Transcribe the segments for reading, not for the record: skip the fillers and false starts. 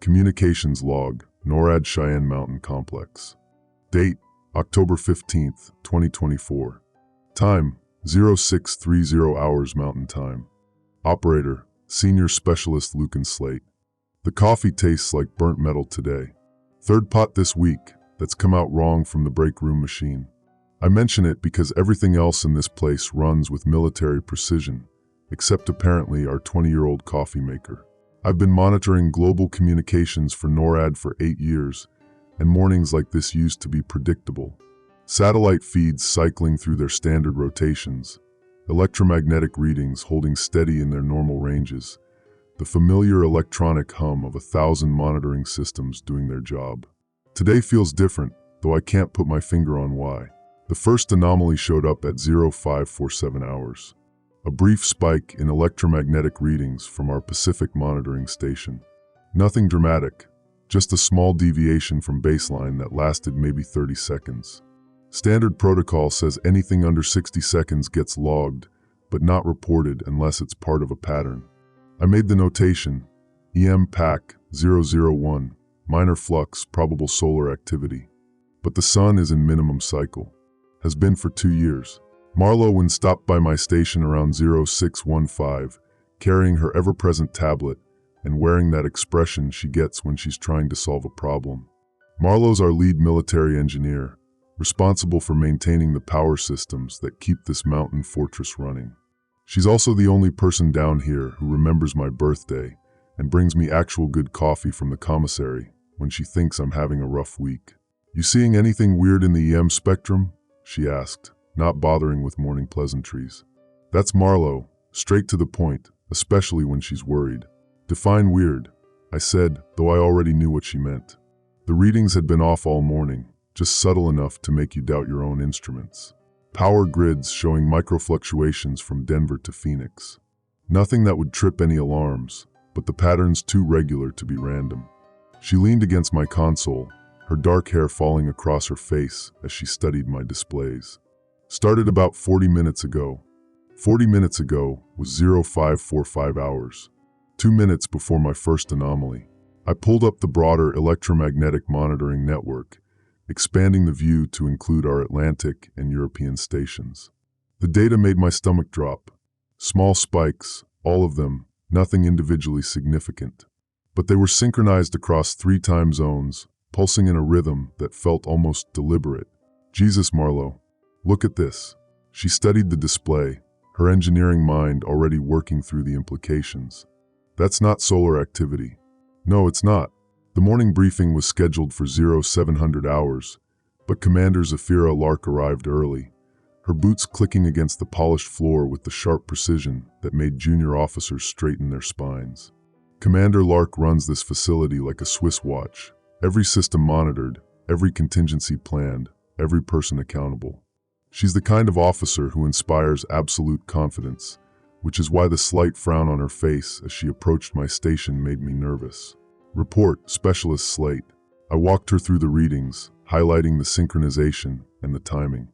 Communications log, NORAD Cheyenne Mountain Complex. Date, October 15th, 2024. Time, 0630 hours Mountain Time. Operator, Senior Specialist Lucan Slate. The coffee tastes like burnt metal today. Third pot this week that's come out wrong from the break room machine. I mention it because everything else in this place runs with military precision, except apparently our 20-year-old coffee maker. I've been monitoring global communications for NORAD for 8 years, and mornings like this used to be predictable. Satellite feeds cycling through their standard rotations, electromagnetic readings holding steady in their normal ranges, the familiar electronic hum of 1,000 monitoring systems doing their job. Today feels different, though I can't put my finger on why. The first anomaly showed up at 0547 hours. A brief spike in electromagnetic readings from our Pacific monitoring station. Nothing dramatic, just a small deviation from baseline that lasted maybe 30 seconds. Standard protocol says anything under 60 seconds gets logged, but not reported unless it's part of a pattern. I made the notation, EMP 001, minor flux, probable solar activity. But the sun is in minimum cycle. Has been for 2 years. Marlowe stopped by my station around 0615, carrying her ever-present tablet and wearing that expression she gets when she's trying to solve a problem. Marlowe's our lead military engineer, responsible for maintaining the power systems that keep this mountain fortress running. She's also the only person down here who remembers my birthday and brings me actual good coffee from the commissary when she thinks I'm having a rough week. "You seeing anything weird in the EM spectrum?" she asked, not bothering with morning pleasantries. That's Marlowe, straight to the point, especially when she's worried. "Define weird," I said, though I already knew what she meant. The readings had been off all morning, just subtle enough to make you doubt your own instruments. Power grids showing microfluctuations from Denver to Phoenix. Nothing that would trip any alarms, but the patterns too regular to be random. She leaned against my console, her dark hair falling across her face as she studied my displays. Started about 40 minutes ago. 40 minutes ago was 0545 hours. 2 minutes before my first anomaly. I pulled up the broader electromagnetic monitoring network, expanding the view to include our Atlantic and European stations. The data made my stomach drop. Small spikes, all of them, nothing individually significant. But they were synchronized across 3 time zones, pulsing in a rhythm that felt almost deliberate. "Jesus, Marlowe. Look at this." She studied the display, her engineering mind already working through the implications. "That's not solar activity." "No, it's not." The morning briefing was scheduled for 0700 hours, but Commander Zafira Lark arrived early, her boots clicking against the polished floor with the sharp precision that made junior officers straighten their spines. Commander Lark runs this facility like a Swiss watch, every system monitored, every contingency planned, every person accountable. She's the kind of officer who inspires absolute confidence, which is why the slight frown on her face as she approached my station made me nervous. "Report, Specialist Slate." I walked her through the readings, highlighting the synchronization and the timing.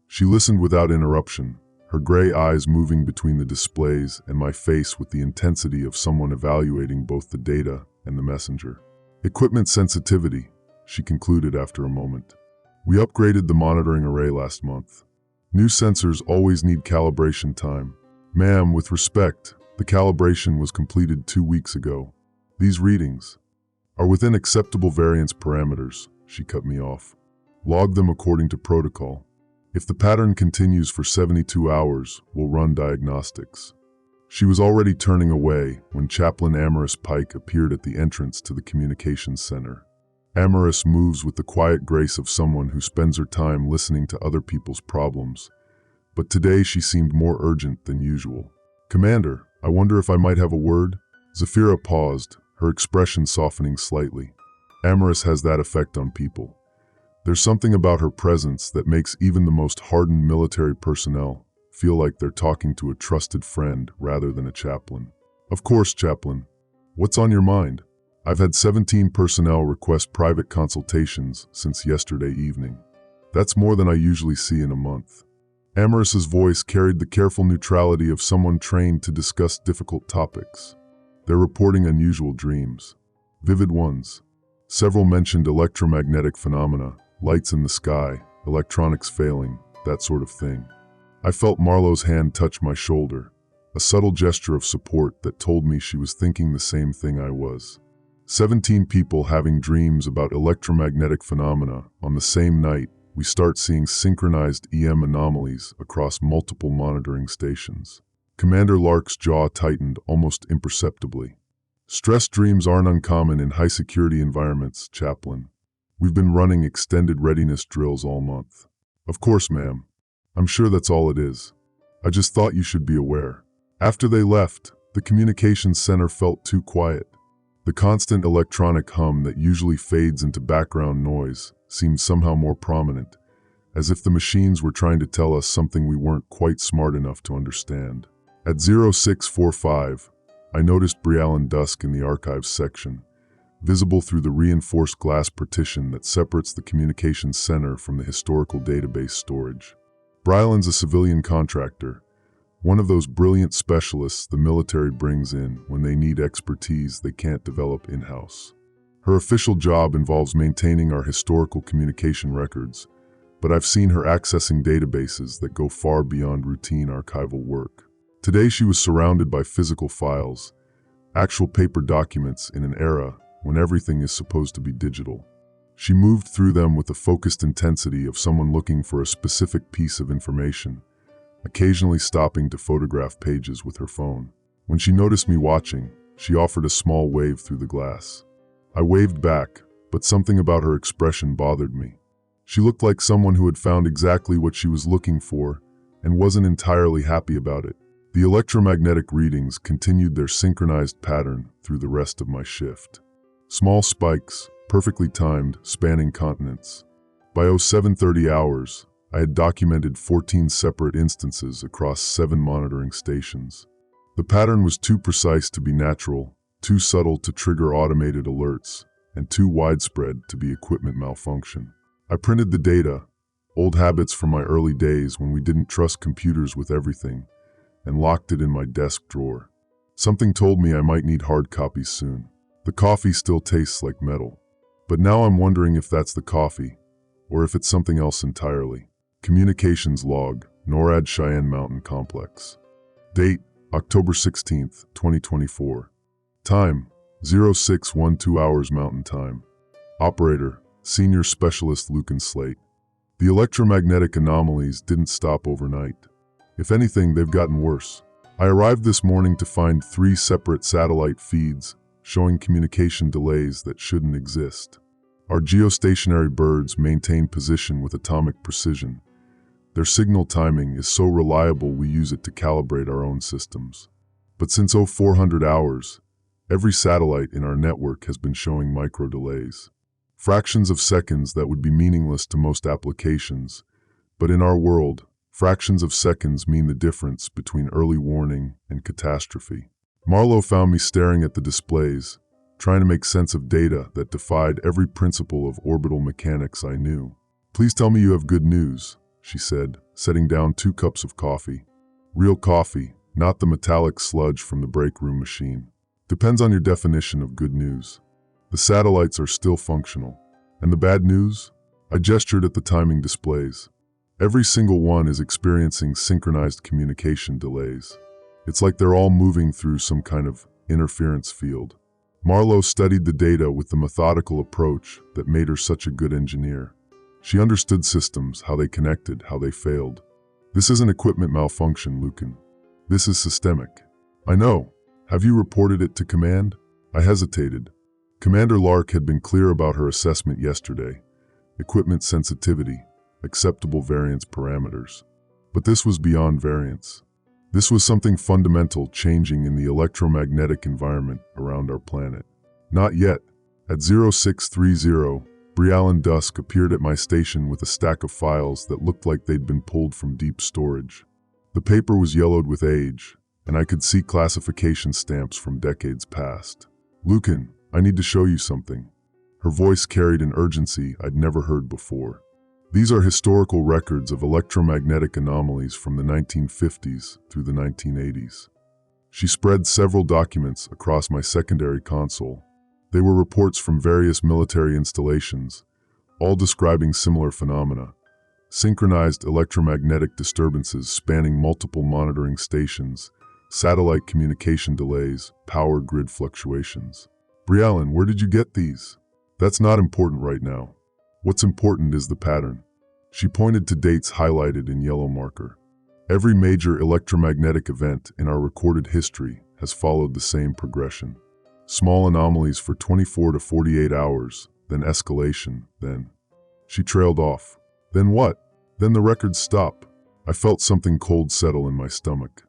She listened without interruption, her gray eyes moving between the displays and my face with the intensity of someone evaluating both the data and the messenger. "Equipment sensitivity," she concluded after a moment. "We upgraded the monitoring array last month. New sensors always need calibration time. Ma'am, with respect, the calibration was completed 2 weeks ago. These readings are within acceptable variance parameters," she cut me off. "Log them according to protocol. If the pattern continues for 72 hours, we'll run diagnostics." She was already turning away when Chaplain Amaris Pike appeared at the entrance to the communications center. Amaris moves with the quiet grace of someone who spends her time listening to other people's problems, but today she seemed more urgent than usual. "Commander, I wonder if I might have a word?" Zafira paused, her expression softening slightly. Amaris has that effect on people. There's something about her presence that makes even the most hardened military personnel feel like they're talking to a trusted friend rather than a chaplain. "Of course, Chaplain. What's on your mind?" "I've had 17 personnel request private consultations since yesterday evening. That's more than I usually see in a month." Amaris's voice carried the careful neutrality of someone trained to discuss difficult topics. "They're reporting unusual dreams. vivid ones. Several mentioned electromagnetic phenomena, lights in the sky, electronics failing, that sort of thing. I felt Marlowe's hand touch my shoulder, a subtle gesture of support that told me she was thinking the same thing I was. 17 people having dreams about electromagnetic phenomena. On the same night, we start seeing synchronized EM anomalies across multiple monitoring stations. Commander Lark's jaw tightened almost imperceptibly. Stress dreams aren't uncommon in high-security environments, Chaplain. We've been running extended readiness drills all month. Of course, ma'am. I'm sure that's all it is. I just thought you should be aware. After they left, the communications center felt too quiet. The constant electronic hum that usually fades into background noise seemed somehow more prominent, as if the machines were trying to tell us something we weren't quite smart enough to understand. At 0645, I noticed Brialyn Dusk in the archives section, visible through the reinforced glass partition that separates the communications center from the historical database storage. Brialyn's a civilian contractor, one of those brilliant specialists the military brings in when they need expertise they can't develop in-house. Her official job involves maintaining our historical communication records, but I've seen her accessing databases that go far beyond routine archival work. Today she was surrounded by physical files, actual paper documents in an era when everything is supposed to be digital. She moved through them with the focused intensity of someone looking for a specific piece of information, occasionally stopping to photograph pages with her phone. When she noticed me watching, she offered a small wave through the glass. I waved back, but something about her expression bothered me. She looked like someone who had found exactly what she was looking for and wasn't entirely happy about it. The electromagnetic readings continued their synchronized pattern through the rest of my shift. Small spikes, perfectly timed, spanning continents. By 0730 hours, I had documented 14 separate instances across 7 monitoring stations. The pattern was too precise to be natural, too subtle to trigger automated alerts, and too widespread to be equipment malfunction. I printed the data, old habits from my early days when we didn't trust computers with everything, and locked it in my desk drawer. Something told me I might need hard copies soon. The coffee still tastes like metal. But now I'm wondering if that's the coffee, or if it's something else entirely. Communications log, NORAD Cheyenne Mountain Complex. Date, October 16th, 2024. Time, 0612 hours Mountain Time. Operator, Senior Specialist Lucan Slate. The electromagnetic anomalies didn't stop overnight. If anything, they've gotten worse. I arrived this morning to find 3 separate satellite feeds showing communication delays that shouldn't exist. Our geostationary birds maintain position with atomic precision. Their signal timing is so reliable we use it to calibrate our own systems. But since 0400 hours, every satellite in our network has been showing micro delays. Fractions of seconds that would be meaningless to most applications, but in our world, fractions of seconds mean the difference between early warning and catastrophe. Marlowe found me staring at the displays, trying to make sense of data that defied every principle of orbital mechanics I knew. "Please tell me you have good news," she said, setting down 2 cups of coffee. Real coffee, not the metallic sludge from the break room machine. Depends on your definition of good news. The satellites are still functional. And the bad news? I gestured at the timing displays. Every single one is experiencing synchronized communication delays. It's like they're all moving through some kind of interference field. Marlowe studied the data with the methodical approach that made her such a good engineer. She understood systems, how they connected, how they failed. This isn't equipment malfunction, Lucan. This is systemic. I know. Have you reported it to command? I hesitated. Commander Lark had been clear about her assessment yesterday. Equipment sensitivity, acceptable variance parameters. But this was beyond variance. This was something fundamental changing in the electromagnetic environment around our planet. Not yet. At 0630, Brialyn Dusk appeared at my station with a stack of files that looked like they'd been pulled from deep storage. The paper was yellowed with age, and I could see classification stamps from decades past. "Lucan, I need to show you something." Her voice carried an urgency I'd never heard before. These are historical records of electromagnetic anomalies from the 1950s through the 1980s. She spread several documents across my secondary console, They were reports from various military installations, all describing similar phenomena. Synchronized electromagnetic disturbances spanning multiple monitoring stations, satellite communication delays, power grid fluctuations. Briellen, where did you get these? That's not important right now. What's important is the pattern. She pointed to dates highlighted in yellow marker. Every major electromagnetic event in our recorded history has followed the same progression. Small anomalies for 24 to 48 hours, then escalation, then. She trailed off. Then what? Then the records stop. I felt something cold settle in my stomach.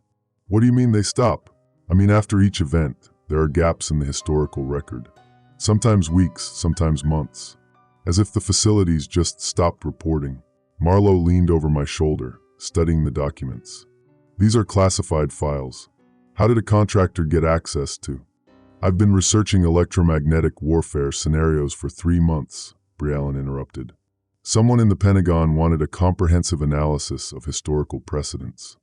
What do you mean they stop? I mean, after each event, there are gaps in the historical record. Sometimes weeks, sometimes months. As if the facilities just stopped reporting. Marlowe leaned over my shoulder, studying the documents. These are classified files. How did a contractor get access to? I've been researching electromagnetic warfare scenarios for 3 months, Briellen interrupted. Someone in the Pentagon wanted a comprehensive analysis of historical precedents.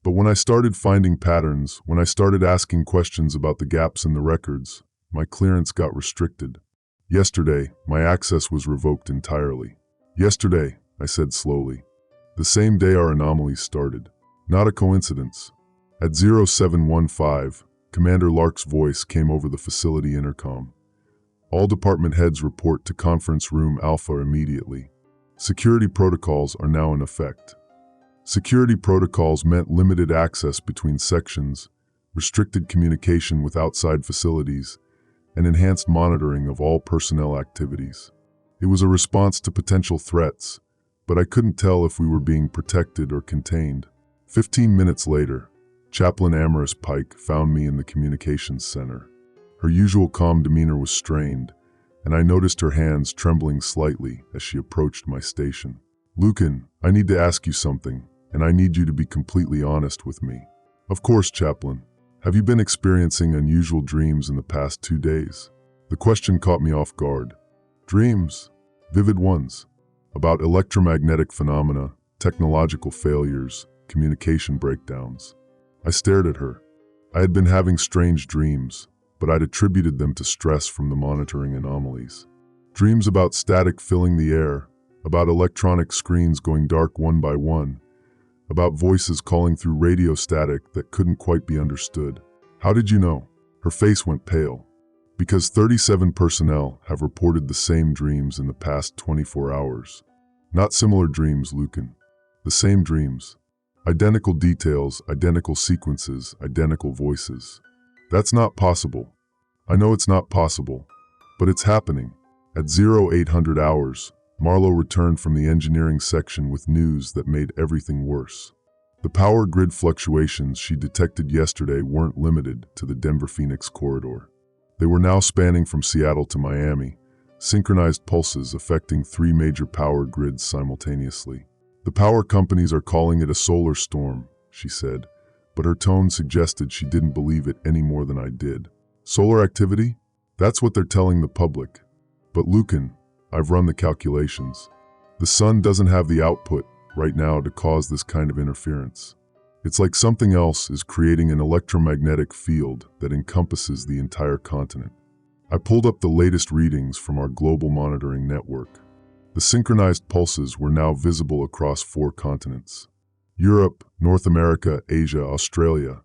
But when I started finding patterns, when I started asking questions about the gaps in the records, my clearance got restricted. Yesterday, my access was revoked entirely. Yesterday, I said slowly. The same day our anomalies started. Not a coincidence. At 0715, Commander Lark's voice came over the facility intercom. All department heads report to Conference Room Alpha immediately. Security protocols are now in effect. Security protocols meant limited access between sections, restricted communication with outside facilities, and enhanced monitoring of all personnel activities. It was a response to potential threats, but I couldn't tell if we were being protected or contained. 15 minutes later, Chaplain Amaris Pike found me in the communications center. Her usual calm demeanor was strained, and I noticed her hands trembling slightly as she approached my station. Lucan, I need to ask you something, and I need you to be completely honest with me. Of course, Chaplain. Have you been experiencing unusual dreams in the past 2 days? The question caught me off guard. Dreams? Vivid ones. About electromagnetic phenomena, technological failures, communication breakdowns. I stared at her. I had been having strange dreams, but I'd attributed them to stress from the monitoring anomalies. Dreams about static filling the air, about electronic screens going dark one by one, about voices calling through radio static that couldn't quite be understood. How did you know? Her face went pale. Because 37 personnel have reported the same dreams in the past 24 hours. Not similar dreams, Lucan. The same dreams. Identical details, identical sequences, identical voices. That's not possible. I know it's not possible, but it's happening. At 0800 hours, Marlowe returned from the engineering section with news that made everything worse. The power grid fluctuations she detected yesterday weren't limited to the Denver-Phoenix corridor. They were now spanning from Seattle to Miami, synchronized pulses affecting 3 major power grids simultaneously. The power companies are calling it a solar storm, she said, but her tone suggested she didn't believe it any more than I did. Solar activity? That's what they're telling the public. But Lucan, I've run the calculations. The sun doesn't have the output right now to cause this kind of interference. It's like something else is creating an electromagnetic field that encompasses the entire continent. I pulled up the latest readings from our global monitoring network. The synchronized pulses were now visible across 4 continents. Europe, North America, Asia, Australia,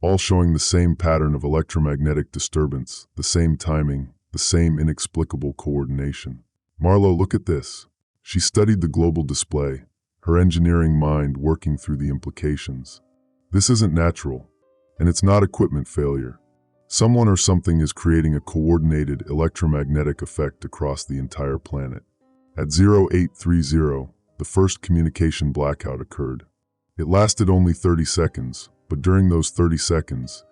all showing the same pattern of electromagnetic disturbance, the same timing, the same inexplicable coordination. Marlowe, look at this. She studied the global display, her engineering mind working through the implications. This isn't natural, and it's not equipment failure. Someone or something is creating a coordinated electromagnetic effect across the entire planet. At 0830, the first communication blackout occurred. It lasted only 30 seconds, but during those 30 seconds,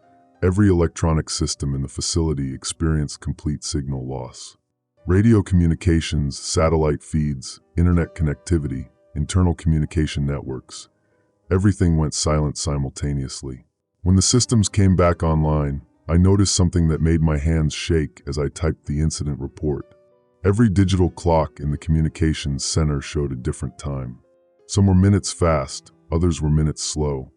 every electronic system in the facility experienced complete signal loss. Radio communications, satellite feeds, internet connectivity, internal communication networks. Everything went silent simultaneously. When the systems came back online, I noticed something that made my hands shake as I typed the incident report. Every digital clock in the communications center showed a different time. Some were minutes fast, others were minutes slow.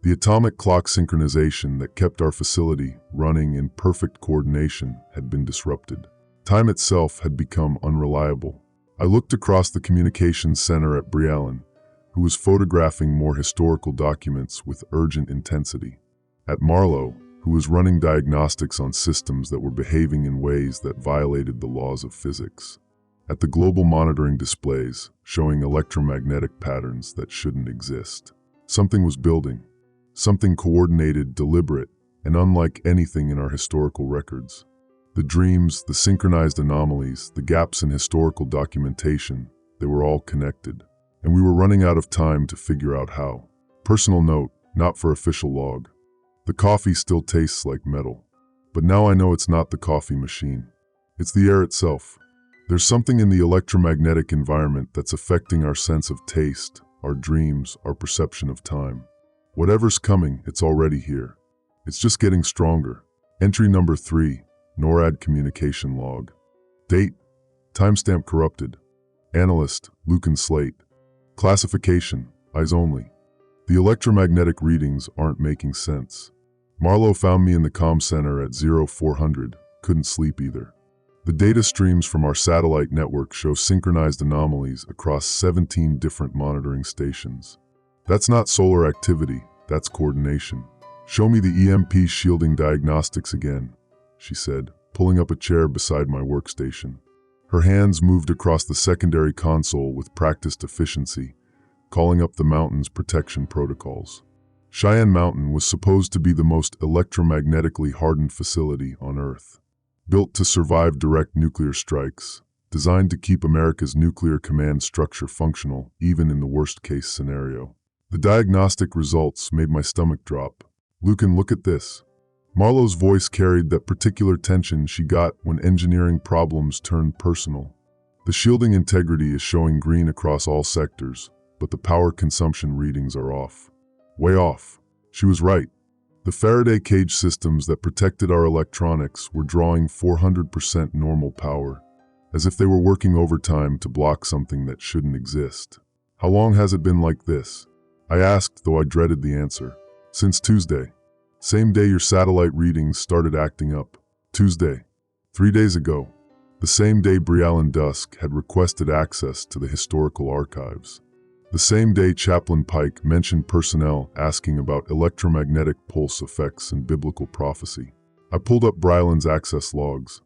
The atomic clock synchronization that kept our facility running in perfect coordination had been disrupted. Time itself had become unreliable. I looked across the communications center at Briallen, who was photographing more historical documents with urgent intensity. At Marlowe, who was running diagnostics on systems that were behaving in ways that violated the laws of physics. At the global monitoring displays, showing electromagnetic patterns that shouldn't exist. Something was building. Something coordinated, deliberate, and unlike anything in our historical records. The dreams, the synchronized anomalies, the gaps in historical documentation, they were all connected. And we were running out of time to figure out how. Personal note, not for official log. The coffee still tastes like metal. But now I know it's not the coffee machine. It's the air itself. There's something in the electromagnetic environment that's affecting our sense of taste, our dreams, our perception of time. Whatever's coming, it's already here. It's just getting stronger. Entry number 3, NORAD communication log. Date, timestamp corrupted. Analyst, Lucan Slate. Classification, eyes only. The electromagnetic readings aren't making sense. Marlowe found me in the comm center at 0400, couldn't sleep either. The data streams from our satellite network show synchronized anomalies across 17 different monitoring stations. That's not solar activity, that's coordination. Show me the EMP shielding diagnostics again, she said, pulling up a chair beside my workstation. Her hands moved across the secondary console with practiced efficiency, calling up the mountain's protection protocols. Cheyenne Mountain was supposed to be the most electromagnetically hardened facility on Earth. Built to survive direct nuclear strikes, designed to keep America's nuclear command structure functional even in the worst-case scenario. The diagnostic results made my stomach drop. Lucan, look at this. Marlowe's voice carried that particular tension she got when engineering problems turned personal. The shielding integrity is showing green across all sectors, but the power consumption readings are off. Way off. She was right. The Faraday cage systems that protected our electronics were drawing 400% normal power, as if they were working overtime to block something that shouldn't exist. How long has it been like this? I asked, though I dreaded the answer. Since Tuesday. Same day your satellite readings started acting up. Tuesday. 3 days ago. The same day Briallen Dusk had requested access to the historical archives. The same day Chaplain Pike mentioned personnel asking about electromagnetic pulse effects and biblical prophecy. I pulled up Briallen's access logs.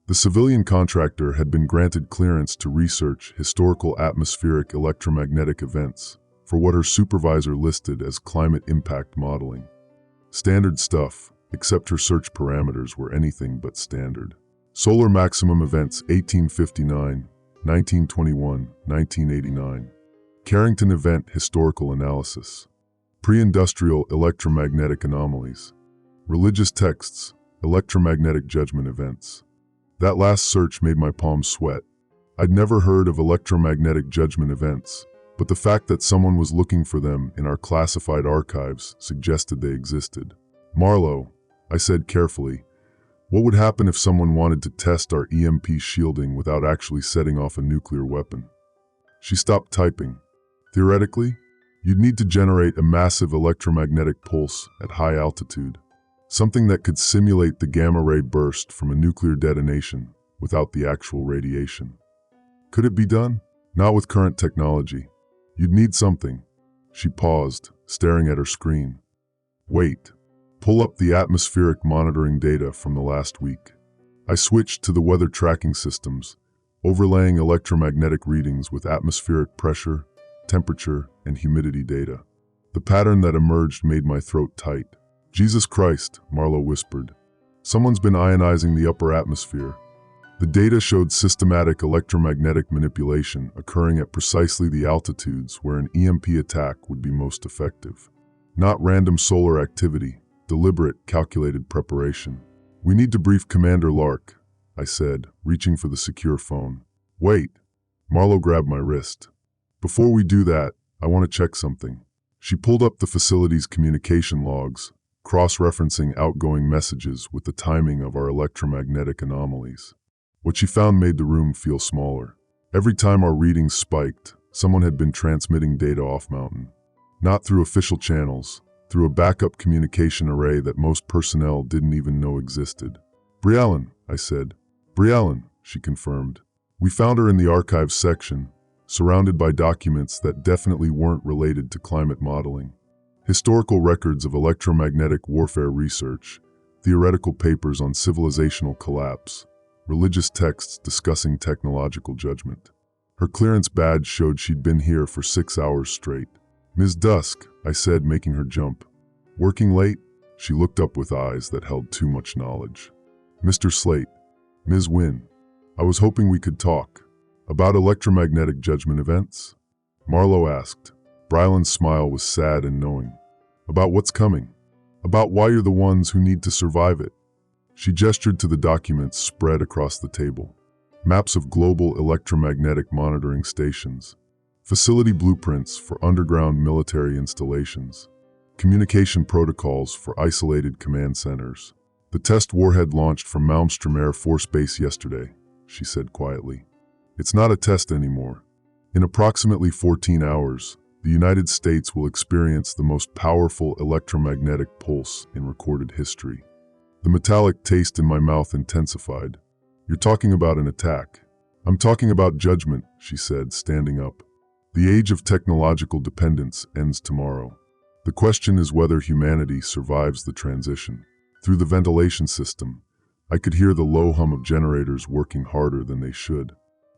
The civilian contractor had been granted clearance to research historical atmospheric electromagnetic events for what her supervisor listed as climate impact modeling. Standard stuff, except her search parameters were anything but standard. Solar maximum events 1859, 1921, 1989. Carrington event historical analysis. Pre-industrial electromagnetic anomalies. Religious texts, electromagnetic judgment events. That last search made my palms sweat. I'd never heard of electromagnetic judgment events, but the fact that someone was looking for them in our classified archives suggested they existed. Marlowe, I said carefully, what would happen if someone wanted to test our EMP shielding without actually setting off a nuclear weapon? She stopped typing. Theoretically, you'd need to generate a massive electromagnetic pulse at high altitude, something that could simulate the gamma-ray burst from a nuclear detonation without the actual radiation. Could it be done? Not with current technology. You'd need something. She paused, staring at her screen. Wait. Pull up the atmospheric monitoring data from the last week. I switched to the weather tracking systems, overlaying electromagnetic readings with atmospheric pressure, temperature, and humidity data. The pattern that emerged made my throat tight. Jesus Christ, Marlowe whispered. Someone's been ionizing the upper atmosphere. The data showed systematic electromagnetic manipulation occurring at precisely the altitudes where an EMP attack would be most effective. Not random solar activity, deliberate, calculated preparation. We need to brief Commander Lark, I said, reaching for the secure phone. Wait. Marlowe grabbed my wrist. Before we do that, I want to check something. She pulled up the facility's communication logs, cross-referencing outgoing messages with the timing of our electromagnetic anomalies. What she found made the room feel smaller. Every time our readings spiked, someone had been transmitting data off-mountain. Not through official channels, through a backup communication array that most personnel didn't even know existed. Briallen, I said. Briallen, she confirmed. We found her in the archives section, surrounded by documents that definitely weren't related to climate modeling. Historical records of electromagnetic warfare research, theoretical papers on civilizational collapse, religious texts discussing technological judgment. Her clearance badge showed she'd been here for 6 hours straight. "Ms. Dusk," I said, making her jump. "Working late?" She looked up with eyes that held too much knowledge. "Mr. Slate, Ms. Wynne, I was hoping we could talk. About electromagnetic judgment events?" Marlowe asked. Brylan's smile was sad and knowing. "About what's coming. About why you're the ones who need to survive it." She gestured to the documents spread across the table. Maps of global electromagnetic monitoring stations, facility blueprints for underground military installations, communication protocols for isolated command centers. "The test warhead launched from Malmstrom Air Force Base yesterday," she said quietly. "It's not a test anymore. In approximately 14 hours, the United States will experience the most powerful electromagnetic pulse in recorded history." The metallic taste in my mouth intensified. "You're talking about an attack." "I'm talking about judgment," she said, standing up. "The age of technological dependence ends tomorrow. The question is whether humanity survives the transition." Through the ventilation system, I could hear the low hum of generators working harder than they should.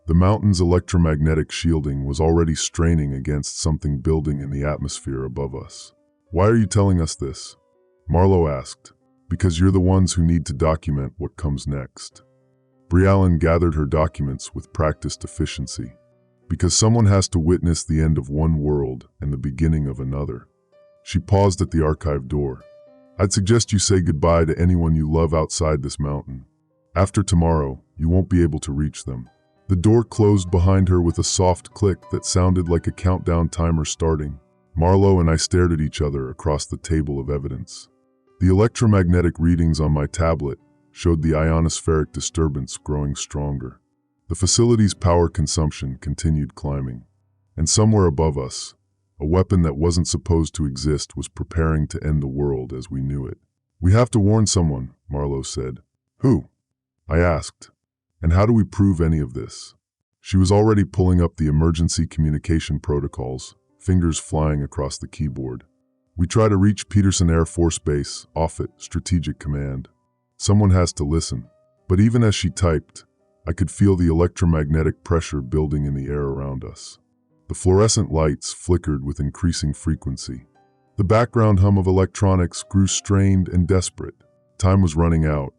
The mountain's electromagnetic shielding was already straining against something building in the atmosphere above us. "Why are you telling us this?" Marlowe asked. "Because you're the ones who need to document what comes next." Briallen gathered her documents with practiced efficiency. "Because someone has to witness the end of one world and the beginning of another." She paused at the archive door. "I'd suggest you say goodbye to anyone you love outside this mountain. After tomorrow, you won't be able to reach them." The door closed behind her with a soft click that sounded like a countdown timer starting. Marlowe and I stared at each other across the table of evidence. The electromagnetic readings on my tablet showed the ionospheric disturbance growing stronger. The facility's power consumption continued climbing. And somewhere above us, a weapon that wasn't supposed to exist was preparing to end the world as we knew it. "We have to warn someone," Marlowe said. "Who?" I asked. "And how do we prove any of this?" She was already pulling up the emergency communication protocols, fingers flying across the keyboard. "We try to reach Peterson Air Force Base, Offutt, Strategic Command. Someone has to listen." But even as she typed, I could feel the electromagnetic pressure building in the air around us. The fluorescent lights flickered with increasing frequency. The background hum of electronics grew strained and desperate. Time was running out,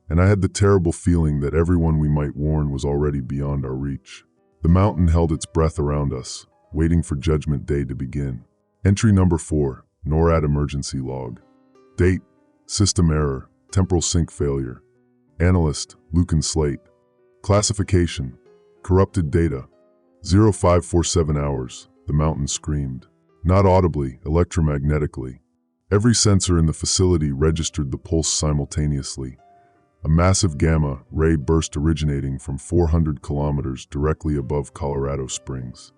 and I had the terrible feeling that everyone we might warn was already beyond our reach. The mountain held its breath around us, waiting for Judgment Day to begin. Entry number 4, NORAD emergency log. Date, system error, temporal sync failure. Analyst, Lucan Slate. Classification, corrupted data. 0547 hours, the mountain screamed. Not audibly, electromagnetically. Every sensor in the facility registered the pulse simultaneously. A massive gamma ray burst originating from 400 kilometers directly above Colorado Springs.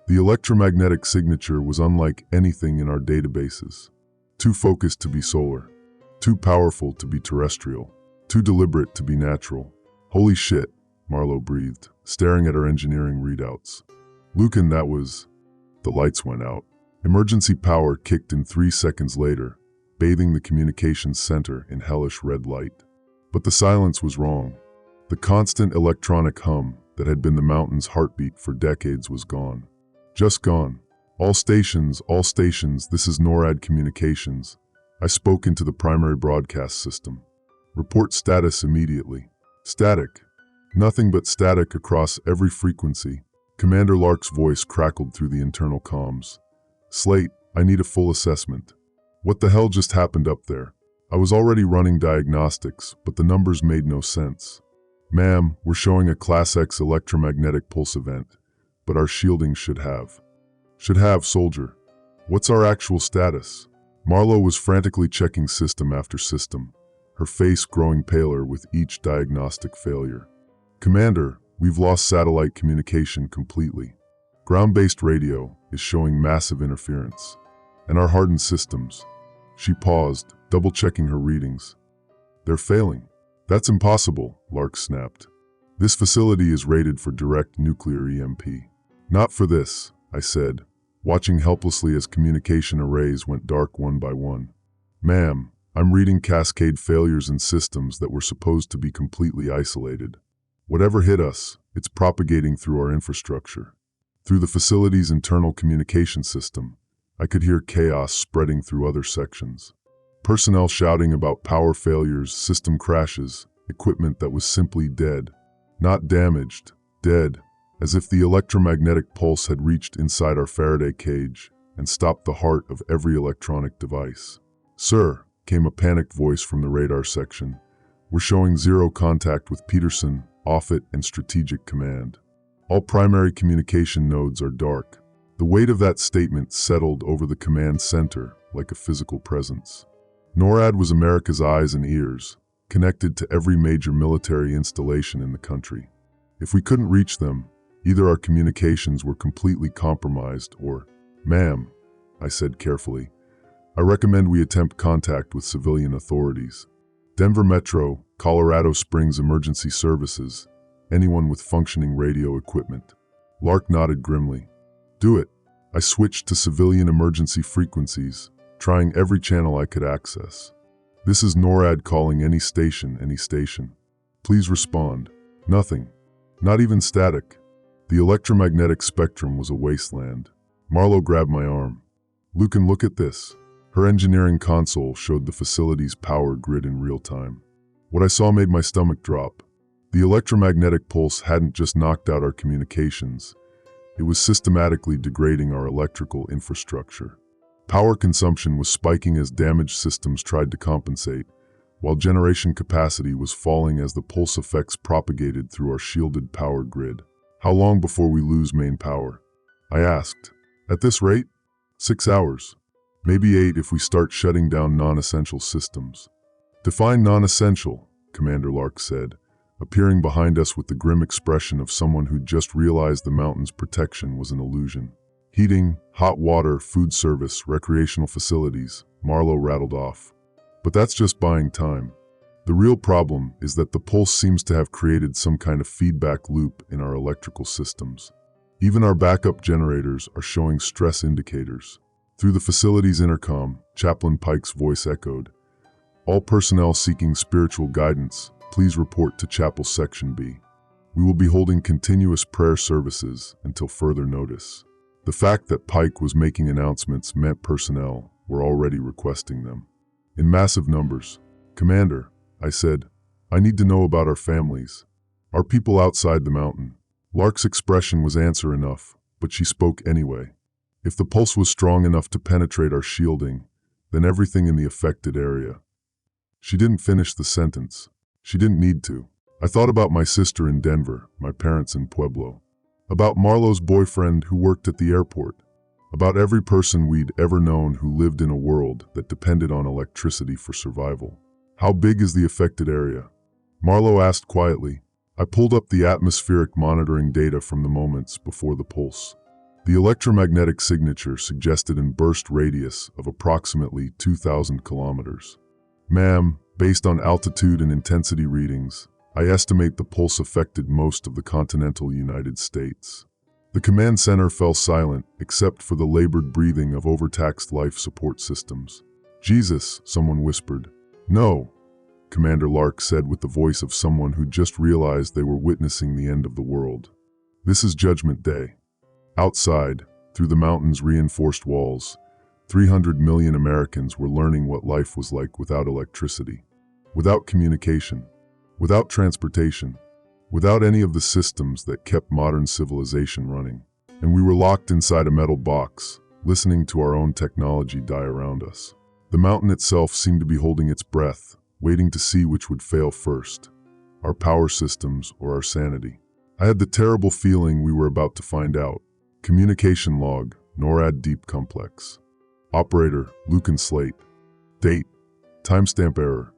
The electromagnetic signature was unlike anything in our databases. Too focused to be solar. Too powerful to be terrestrial. Too deliberate to be natural. "Holy shit," Marlowe breathed, staring at our engineering readouts. "Lucan, that was..." The lights went out. Emergency power kicked in 3 seconds later, bathing the communications center in hellish red light. But the silence was wrong. The constant electronic hum that had been the mountain's heartbeat for decades was gone. Just gone. All stations, this is NORAD Communications." I spoke into the primary broadcast system. "Report status immediately." "Static." Nothing but static across every frequency. Commander Lark's voice crackled through the internal comms. "Slate, I need a full assessment." What the hell just happened up there? I was already running diagnostics, but the numbers made no sense. "Ma'am, we're showing a Class X electromagnetic pulse event, but our shielding should have." "Should have, soldier. What's our actual status?" Marlowe was frantically checking system after system, her face growing paler with each diagnostic failure. "Commander, we've lost satellite communication completely. Ground-based radio is showing massive interference. And our hardened systems..." She paused, double-checking her readings. "They're failing." "That's impossible," Lark snapped. This facility is rated for direct nuclear EMP. Not for this, I said, watching helplessly as communication arrays went dark one by one. Ma'am, I'm reading cascade failures in systems that were supposed to be completely isolated. Whatever hit us, it's propagating through our infrastructure. Through the facility's internal communication system, I could hear chaos spreading through other sections. Personnel shouting about power failures, system crashes, equipment that was simply dead. Not damaged, dead, as if the electromagnetic pulse had reached inside our Faraday cage and stopped the heart of every electronic device. Sir, came a panicked voice from the radar section. We're showing zero contact with Peterson, Offutt, and Strategic Command. All primary communication nodes are dark. The weight of that statement settled over the command center like a physical presence. NORAD was America's eyes and ears, connected to every major military installation in the country. If we couldn't reach them, either our communications were completely compromised or, "Ma'am," I said carefully, "I recommend we attempt contact with civilian authorities. Denver Metro, Colorado Springs Emergency Services, anyone with functioning radio equipment." Lark nodded grimly. "Do it." I switched to civilian emergency frequencies, trying every channel I could access. "This is NORAD calling any station, any station. Please respond." Nothing. Not even static. The electromagnetic spectrum was a wasteland. Marlo grabbed my arm. "Lucan, look at this." Her engineering console showed the facility's power grid in real time. What I saw made my stomach drop. The electromagnetic pulse hadn't just knocked out our communications. It was systematically degrading our electrical infrastructure. Power consumption was spiking as damaged systems tried to compensate, while generation capacity was falling as the pulse effects propagated through our shielded power grid. "How long before we lose main power?" I asked. "At this rate? 6 hours. Maybe 8 if we start shutting down non-essential systems." "Define non-essential," Commander Lark said, appearing behind us with the grim expression of someone who'd just realized the mountain's protection was an illusion. "Heating, hot water, food service, recreational facilities," Marlo rattled off. "But that's just buying time. The real problem is that the pulse seems to have created some kind of feedback loop in our electrical systems. Even our backup generators are showing stress indicators." Through the facility's intercom, Chaplain Pike's voice echoed. "All personnel seeking spiritual guidance, please report to Chapel Section B. We will be holding continuous prayer services until further notice." The fact that Pike was making announcements meant personnel were already requesting them. In massive numbers. "Commander," I said, "I need to know about our families. Our people outside the mountain." Lark's expression was answer enough, but she spoke anyway. If the pulse was strong enough to penetrate our shielding, then everything in the affected area. She didn't finish the sentence. She didn't need to. I thought about my sister in Denver, my parents in Pueblo. About Marlo's boyfriend who worked at the airport. About every person we'd ever known who lived in a world that depended on electricity for survival. "How big is the affected area?" Marlo asked quietly. I pulled up the atmospheric monitoring data from the moments before the pulse. The electromagnetic signature suggested a burst radius of approximately 2,000 kilometers. "Ma'am, based on altitude and intensity readings, I estimate the pulse affected most of the continental United States." The command center fell silent, except for the labored breathing of overtaxed life support systems. "Jesus," someone whispered. "No," Commander Lark said with the voice of someone who just realized they were witnessing the end of the world. "This is Judgment Day." Outside, through the mountain's reinforced walls, 300 million Americans were learning what life was like without electricity, without communication, without transportation, without any of the systems that kept modern civilization running. And we were locked inside a metal box, listening to our own technology die around us. The mountain itself seemed to be holding its breath, waiting to see which would fail first, our power systems or our sanity. I had the terrible feeling we were about to find out. Communication log, NORAD Deep Complex. Operator, Lucan Slate. Date, timestamp error.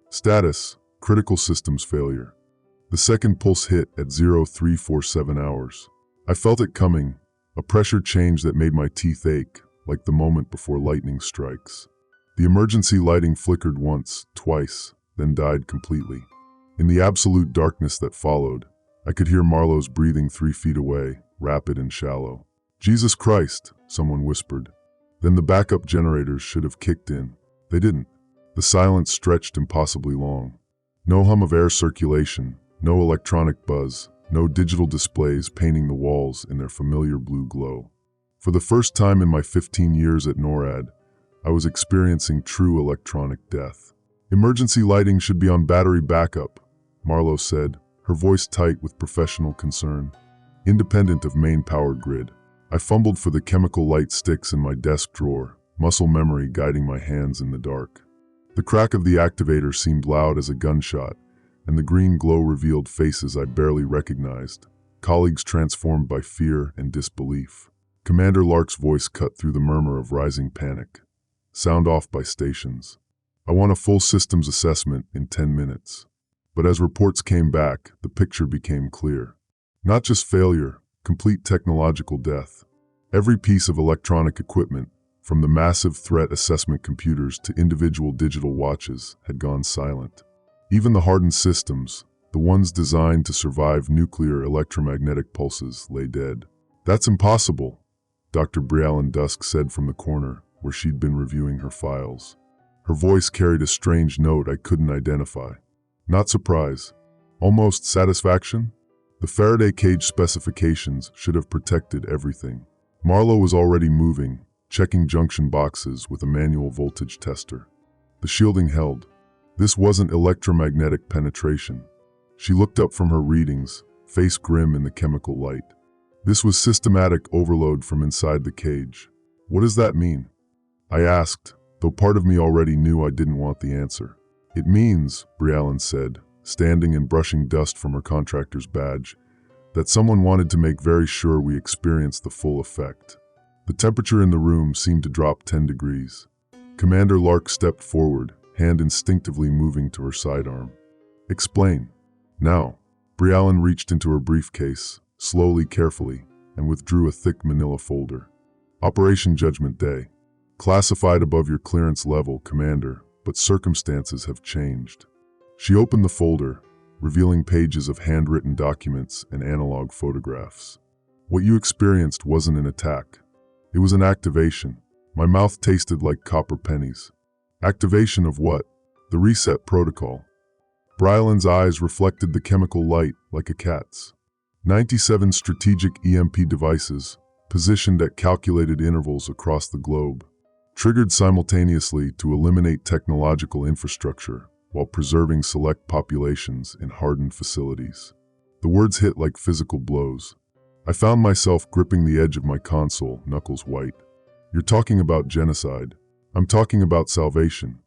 Status, critical systems failure. The second pulse hit at 0347 hours. I felt it coming, a pressure change that made my teeth ache, like the moment before lightning strikes. The emergency lighting flickered once, twice, then died completely. In the absolute darkness that followed, I could hear Marlowe's breathing 3 feet away, rapid and shallow. Jesus Christ, someone whispered. Then the backup generators should have kicked in. They didn't. The silence stretched impossibly long. No hum of air circulation, no electronic buzz, no digital displays painting the walls in their familiar blue glow. For the first time in my 15 years at NORAD, I was experiencing true electronic death. Emergency lighting should be on battery backup, Marlowe said, her voice tight with professional concern. Independent of main power grid. I fumbled for the chemical light sticks in my desk drawer, muscle memory guiding my hands in the dark. The crack of the activator seemed loud as a gunshot, and the green glow revealed faces I barely recognized, colleagues transformed by fear and disbelief. Commander Lark's voice cut through the murmur of rising panic. Sound off by stations. I want a full systems assessment in 10 minutes. But as reports came back, the picture became clear. Not just failure, complete technological death. Every piece of electronic equipment, from the massive threat assessment computers to individual digital watches, had gone silent. Even the hardened systems, the ones designed to survive nuclear electromagnetic pulses, lay dead. That's impossible, Dr. Brialyn Dusk said from the corner where she'd been reviewing her files. Her voice carried a strange note I couldn't identify. Not surprise. Almost satisfaction? The Faraday cage specifications should have protected everything. Marlowe was already moving, checking junction boxes with a manual voltage tester. The shielding held. This wasn't electromagnetic penetration. She looked up from her readings, face grim in the chemical light. This was systematic overload from inside the cage. What does that mean? I asked, though part of me already knew I didn't want the answer. It means, Brialyn said, standing and brushing dust from her contractor's badge, that someone wanted to make very sure we experienced the full effect. The temperature in the room seemed to drop 10 degrees. Commander Lark stepped forward, hand instinctively moving to her sidearm. Explain. Now. Brialyn reached into her briefcase, slowly, carefully, and withdrew a thick manila folder. Operation Judgment Day. Classified above your clearance level, Commander, but circumstances have changed. She opened the folder, revealing pages of handwritten documents and analog photographs. What you experienced wasn't an attack. It was an activation. My mouth tasted like copper pennies. Activation of what? The reset protocol. Brialyn's eyes reflected the chemical light like a cat's. 97 strategic EMP devices, positioned at calculated intervals across the globe, triggered simultaneously to eliminate technological infrastructure while preserving select populations in hardened facilities. The words hit like physical blows. I found myself gripping the edge of my console, knuckles white. You're talking about genocide. I'm talking about salvation.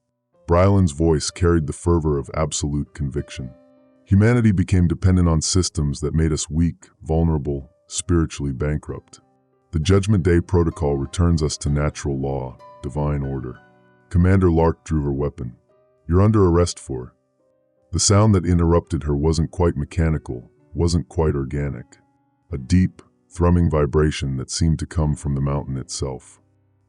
Brialyn's voice carried the fervor of absolute conviction. Humanity became dependent on systems that made us weak, vulnerable, spiritually bankrupt. The Judgment Day Protocol returns us to natural law, divine order. Commander Lark drew her weapon. You're under arrest for. The sound that interrupted her wasn't quite mechanical, wasn't quite organic. A deep, thrumming vibration that seemed to come from the mountain itself.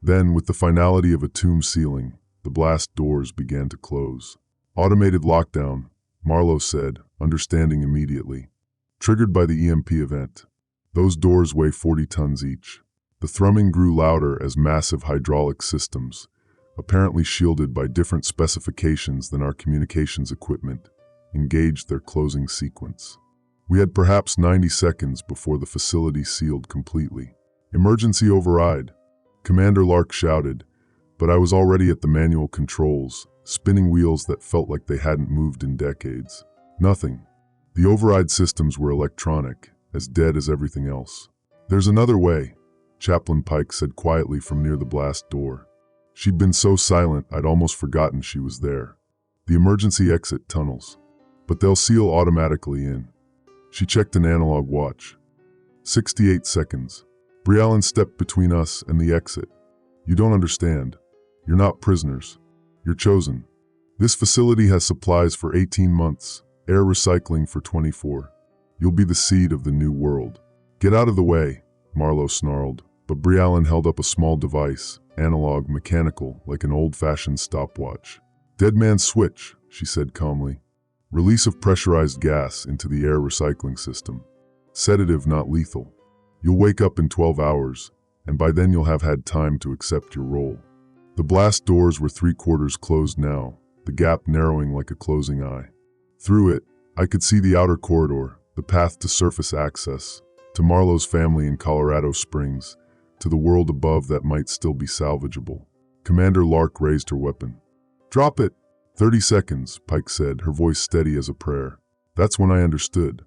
Then, with the finality of a tomb ceiling, the blast doors began to close. Automated lockdown, Marlowe said, understanding immediately. Triggered by the EMP event. Those doors weigh 40 tons each. The thrumming grew louder as massive hydraulic systems, apparently shielded by different specifications than our communications equipment, engaged their closing sequence. We had perhaps 90 seconds before the facility sealed completely. Emergency override, Commander Lark shouted, but I was already at the manual controls, spinning wheels that felt like they hadn't moved in decades. Nothing. The override systems were electronic, as dead as everything else. There's another way, Chaplain Pike said quietly from near the blast door. She'd been so silent I'd almost forgotten she was there. The emergency exit tunnels. But they'll seal automatically in. She checked an analog watch. 68 seconds. Brialyn stepped between us and the exit. You don't understand. You're not prisoners. You're chosen. This facility has supplies for 18 months, air recycling for 24. You'll be the seed of the new world. Get out of the way, Marlowe snarled, but Brialyn held up a small device, analog, mechanical, like an old-fashioned stopwatch. Dead man's switch, she said calmly. Release of pressurized gas into the air recycling system. Sedative not lethal. You'll wake up in 12 hours, and by then you'll have had time to accept your role. The blast doors were 3/4 closed now, the gap narrowing like a closing eye. Through it, I could see the outer corridor, the path to surface access, to Marlowe's family in Colorado Springs, to the world above that might still be salvageable. Commander Lark raised her weapon. "Drop it!" 30 seconds, Pike said, her voice steady as a prayer. That's when I understood.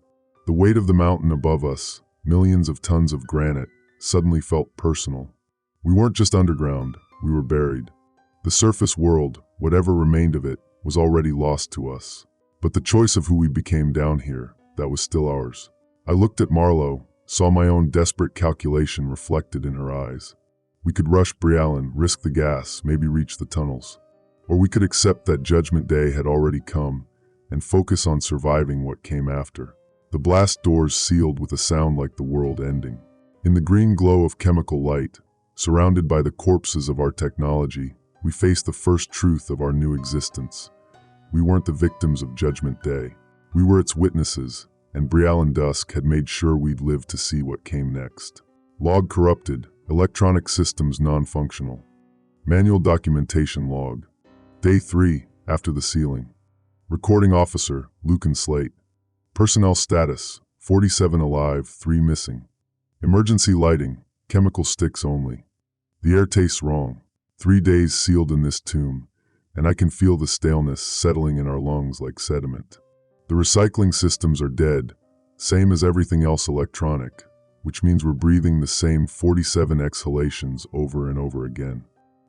The weight of the mountain above us, millions of tons of granite, suddenly felt personal. We weren't just underground, we were buried. The surface world, whatever remained of it, was already lost to us. But the choice of who we became down here, that was still ours. I looked at Marlowe, saw my own desperate calculation reflected in her eyes. We could rush Briallen, risk the gas, maybe reach the tunnels. Or we could accept that Judgment Day had already come and focus on surviving what came after. The blast doors sealed with a sound like the world ending. In the green glow of chemical light, surrounded by the corpses of our technology, we faced the first truth of our new existence. We weren't the victims of Judgment Day. We were its witnesses, and Briallen Dusk had made sure we'd live to see what came next. Log corrupted, electronic systems non-functional. Manual documentation log. Day 3, after the sealing. Recording officer, Lucan Slate. Personnel status, 47 alive, 3 missing. Emergency lighting, chemical sticks only. The air tastes wrong. 3 days sealed in this tomb, and I can feel the staleness settling in our lungs like sediment. The recycling systems are dead, same as everything else electronic, which means we're breathing the same 47 exhalations over and over again.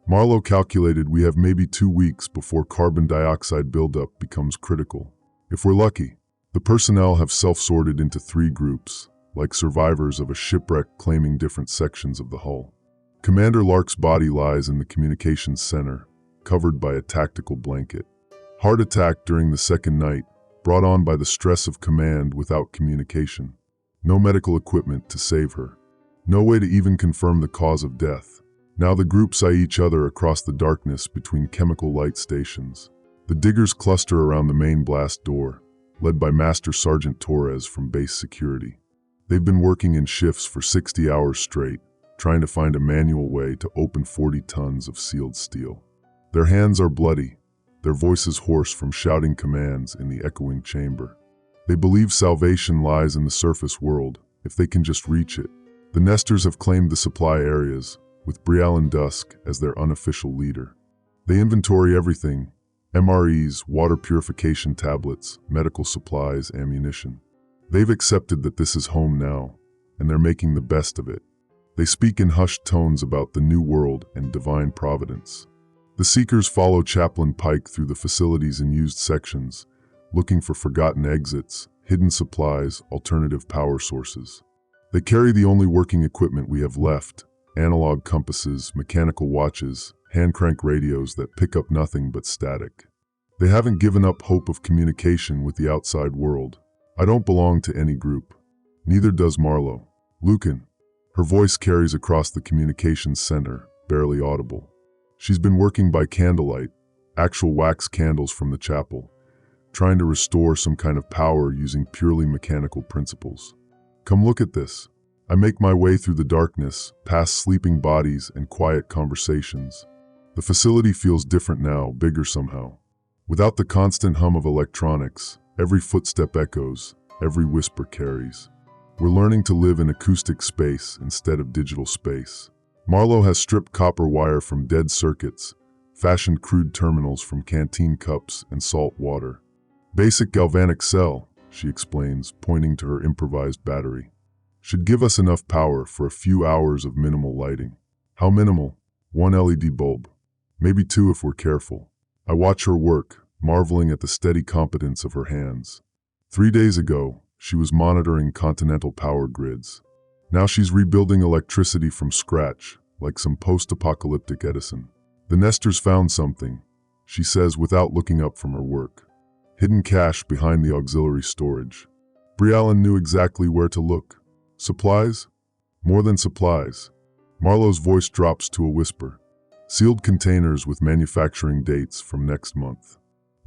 Marlowe calculated we have maybe 2 weeks before carbon dioxide buildup becomes critical. If we're lucky, the personnel have self-sorted into 3 groups, like survivors of a shipwreck claiming different sections of the hull. Commander Lark's body lies in the communications center, covered by a tactical blanket. Heart attack during the second night, brought on by the stress of command without communication. No medical equipment to save her. No way to even confirm the cause of death. Now the groups eye each other across the darkness between chemical light stations. The diggers cluster around the main blast door, led by Master Sergeant Torres from base security. They've been working in shifts for 60 hours straight, trying to find a manual way to open 40 tons of sealed steel. Their hands are bloody, their voices hoarse from shouting commands in the echoing chamber. They believe salvation lies in the surface world, if they can just reach it. The Nesters have claimed the supply areas, with Briallen Dusk as their unofficial leader. They inventory everything: MREs, water purification tablets, medical supplies, ammunition. They've accepted that this is home now, and they're making the best of it. They speak in hushed tones about the new world and divine providence. The Seekers follow Chaplain Pike through the facilities in used sections, looking for forgotten exits, hidden supplies, alternative power sources. They carry the only working equipment we have left: analog compasses, mechanical watches, hand-crank radios that pick up nothing but static. They haven't given up hope of communication with the outside world. I don't belong to any group. Neither does Marlowe. Lucan. Her voice carries across the communications center, barely audible. She's been working by candlelight, actual wax candles from the chapel, trying to restore some kind of power using purely mechanical principles. Come look at this. I make my way through the darkness, past sleeping bodies and quiet conversations. The facility feels different now, bigger somehow. Without the constant hum of electronics, every footstep echoes, every whisper carries. We're learning to live in acoustic space instead of digital space. Marlowe has stripped copper wire from dead circuits, fashioned crude terminals from canteen cups and salt water. Basic galvanic cell, she explains, pointing to her improvised battery. Should give us enough power for a few hours of minimal lighting. How minimal? 1 LED bulb. Maybe 2 if we're careful. I watch her work, marveling at the steady competence of her hands. 3 days ago, she was monitoring continental power grids. Now she's rebuilding electricity from scratch, like some post-apocalyptic Edison. The Nesters found something, she says without looking up from her work. Hidden cache behind the auxiliary storage. Briallen knew exactly where to look. Supplies? More than supplies. Marlowe's voice drops to a whisper. Sealed containers with manufacturing dates from next month.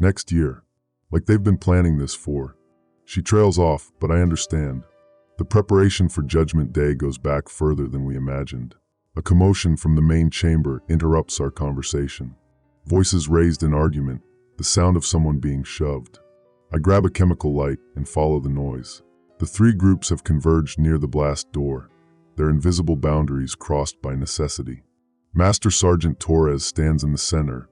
Next year. Like they've been planning this for. She trails off, but I understand. The preparation for Judgment Day goes back further than we imagined. A commotion from the main chamber interrupts our conversation. Voices raised in argument, the sound of someone being shoved. I grab a chemical light and follow the noise. The three groups have converged near the blast door, their invisible boundaries crossed by necessity. Master Sergeant Torres stands in the center,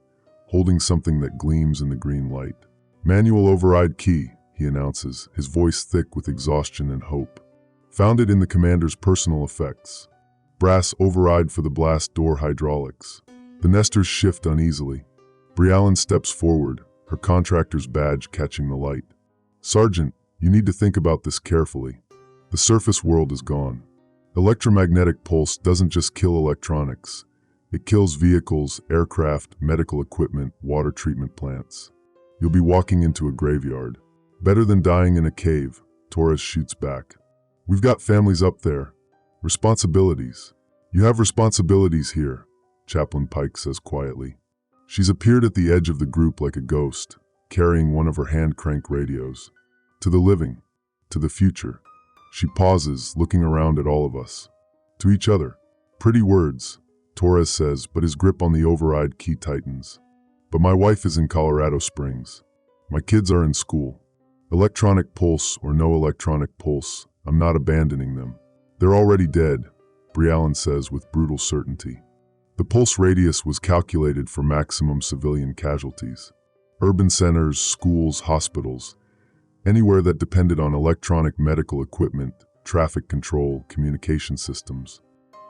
holding something that gleams in the green light. Manual override key, he announces, his voice thick with exhaustion and hope. Found it in the commander's personal effects. Brass override for the blast door hydraulics. The nesters shift uneasily. Briallen steps forward, her contractor's badge catching the light. Sergeant, you need to think about this carefully. The surface world is gone. Electromagnetic pulse doesn't just kill electronics. It kills vehicles, aircraft, medical equipment, water treatment plants. You'll be walking into a graveyard. Better than dying in a cave, Torres shoots back. We've got families up there. Responsibilities. You have responsibilities here, Chaplain Pike says quietly. She's appeared at the edge of the group like a ghost, carrying one of her hand-crank radios. To the living, to the future. She pauses, looking around at all of us. To each other. Pretty words, Torres says, but his grip on the override key tightens. But my wife is in Colorado Springs. My kids are in school. Electronic pulse or no electronic pulse, I'm not abandoning them. They're already dead, Briallen says with brutal certainty. The pulse radius was calculated for maximum civilian casualties. Urban centers, schools, hospitals, anywhere that depended on electronic medical equipment, traffic control, communication systems.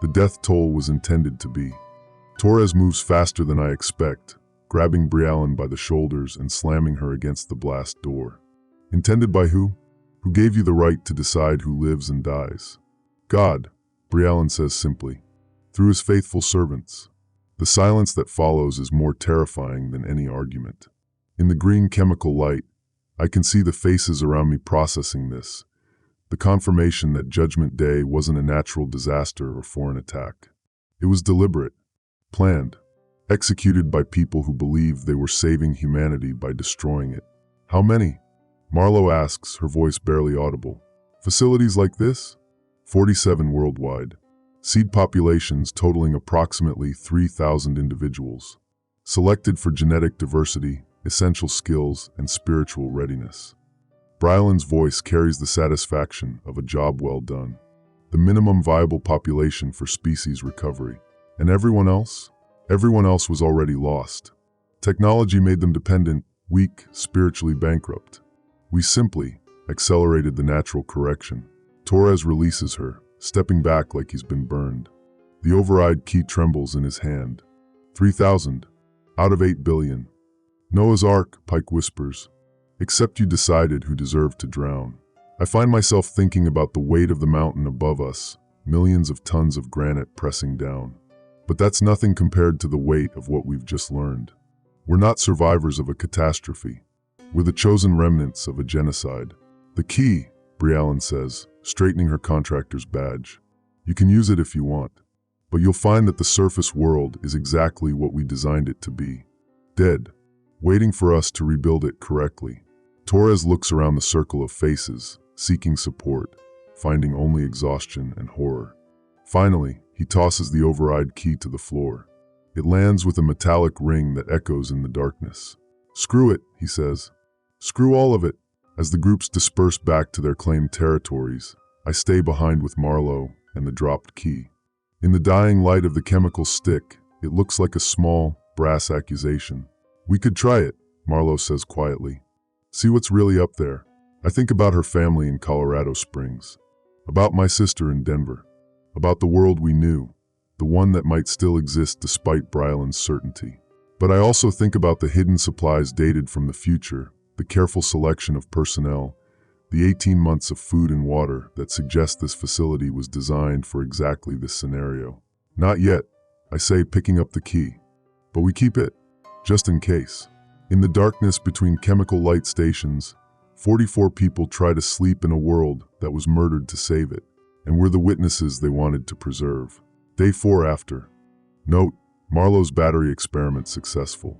The death toll was intended to be. Torres moves faster than I expect, grabbing Briallen by the shoulders and slamming her against the blast door. Intended by who? Who gave you the right to decide who lives and dies? God, Briallen says simply. Through his faithful servants. The silence that follows is more terrifying than any argument. In the green chemical light, I can see the faces around me processing this, the confirmation that Judgment Day wasn't a natural disaster or foreign attack. It was deliberate, planned, executed by people who believed they were saving humanity by destroying it. How many? Marlowe asks, her voice barely audible. Facilities like this? 47 worldwide. Seed populations totaling approximately 3,000 individuals. Selected for genetic diversity, essential skills, and spiritual readiness. Briallen's voice carries the satisfaction of a job well done. The minimum viable population for species recovery. And everyone else? Everyone else was already lost. Technology made them dependent, weak, spiritually bankrupt. We simply accelerated the natural correction. Torres releases her, stepping back like he's been burned. The override key trembles in his hand. 3,000, out of 8 billion. Noah's Ark, Pike whispers. Except you decided who deserved to drown. I find myself thinking about the weight of the mountain above us, millions of tons of granite pressing down. But that's nothing compared to the weight of what we've just learned. We're not survivors of a catastrophe. We're the chosen remnants of a genocide. The key, Briallen says, straightening her contractor's badge. You can use it if you want, but you'll find that the surface world is exactly what we designed it to be. Dead, waiting for us to rebuild it correctly. Torres looks around the circle of faces, seeking support, finding only exhaustion and horror. Finally, he tosses the override key to the floor. It lands with a metallic ring that echoes in the darkness. Screw it, he says. Screw all of it. As the groups disperse back to their claimed territories, I stay behind with Marlowe and the dropped key. In the dying light of the chemical stick, it looks like a small, brass accusation. We could try it, Marlowe says quietly. See what's really up there. I think about her family in Colorado Springs. About my sister in Denver. About the world we knew. The one that might still exist despite Briallen's certainty. But I also think about the hidden supplies dated from the future, the careful selection of personnel, the 18 months of food and water that suggest this facility was designed for exactly this scenario. Not yet, I say, picking up the key. But we keep it, just in case. In the darkness between chemical light stations, 44 people try to sleep in a world that was murdered to save it, and we're the witnesses they wanted to preserve. Day 4 after. Note, Marlowe's battery experiment successful.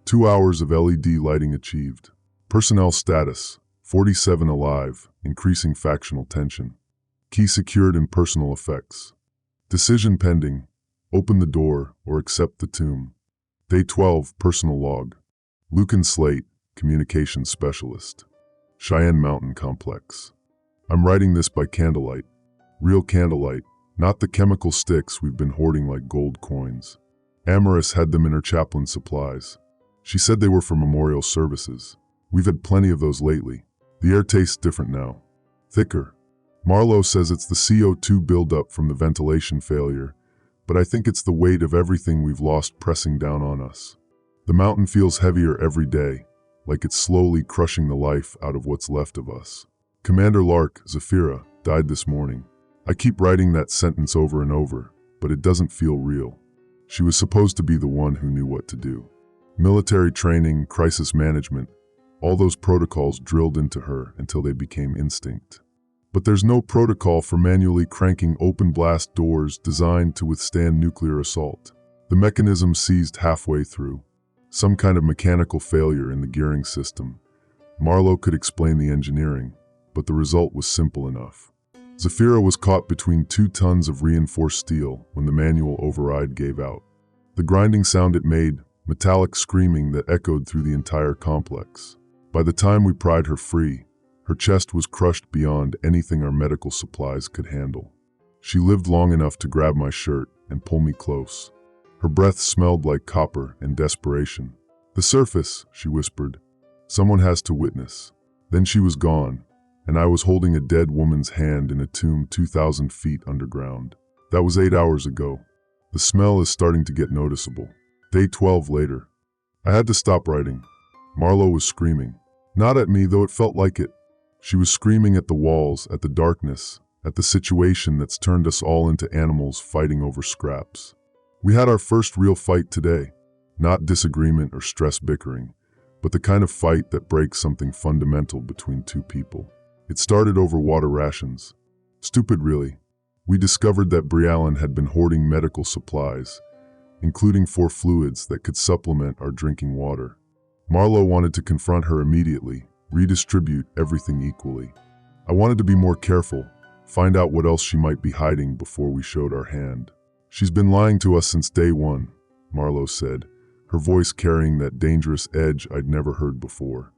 2 hours of LED lighting achieved. Personnel status, 47 alive, increasing factional tension. Key secured in personal effects. Decision pending, open the door or accept the tomb. Day 12, personal log. Lucan Slate, communications specialist. Cheyenne Mountain Complex. I'm writing this by candlelight. Real candlelight, not the chemical sticks we've been hoarding like gold coins. Amaris had them in her chaplain supplies. She said they were for memorial services. We've had plenty of those lately. The air tastes different now. Thicker. Marlowe says it's the CO2 buildup from the ventilation failure, but I think it's the weight of everything we've lost pressing down on us. The mountain feels heavier every day, like it's slowly crushing the life out of what's left of us. Commander Lark, Zafira, died this morning. I keep writing that sentence over and over, but it doesn't feel real. She was supposed to be the one who knew what to do. Military training, crisis management, all those protocols drilled into her until they became instinct. But there's no protocol for manually cranking open blast doors designed to withstand nuclear assault. The mechanism seized halfway through. Some kind of mechanical failure in the gearing system. Marlowe could explain the engineering, but the result was simple enough. Zafira was caught between 2 tons of reinforced steel when the manual override gave out. The grinding sound it made, metallic screaming that echoed through the entire complex. By the time we pried her free, her chest was crushed beyond anything our medical supplies could handle. She lived long enough to grab my shirt and pull me close. Her breath smelled like copper and desperation. "The surface," she whispered. "Someone has to witness." Then she was gone, and I was holding a dead woman's hand in a tomb 2,000 feet underground. That was 8 hours ago. The smell is starting to get noticeable. Day 12 later. I had to stop writing. Marlowe was screaming. Not at me, though it felt like it. She was screaming at the walls, at the darkness, at the situation that's turned us all into animals fighting over scraps. We had our first real fight today. Not disagreement or stress bickering, but the kind of fight that breaks something fundamental between two people. It started over water rations. Stupid, really. We discovered that Briallen had been hoarding medical supplies, including 4 fluids that could supplement our drinking water. Marlowe wanted to confront her immediately, redistribute everything equally. I wanted to be more careful, find out what else she might be hiding before we showed our hand. "She's been lying to us since day one," Marlowe said, her voice carrying that dangerous edge I'd never heard before.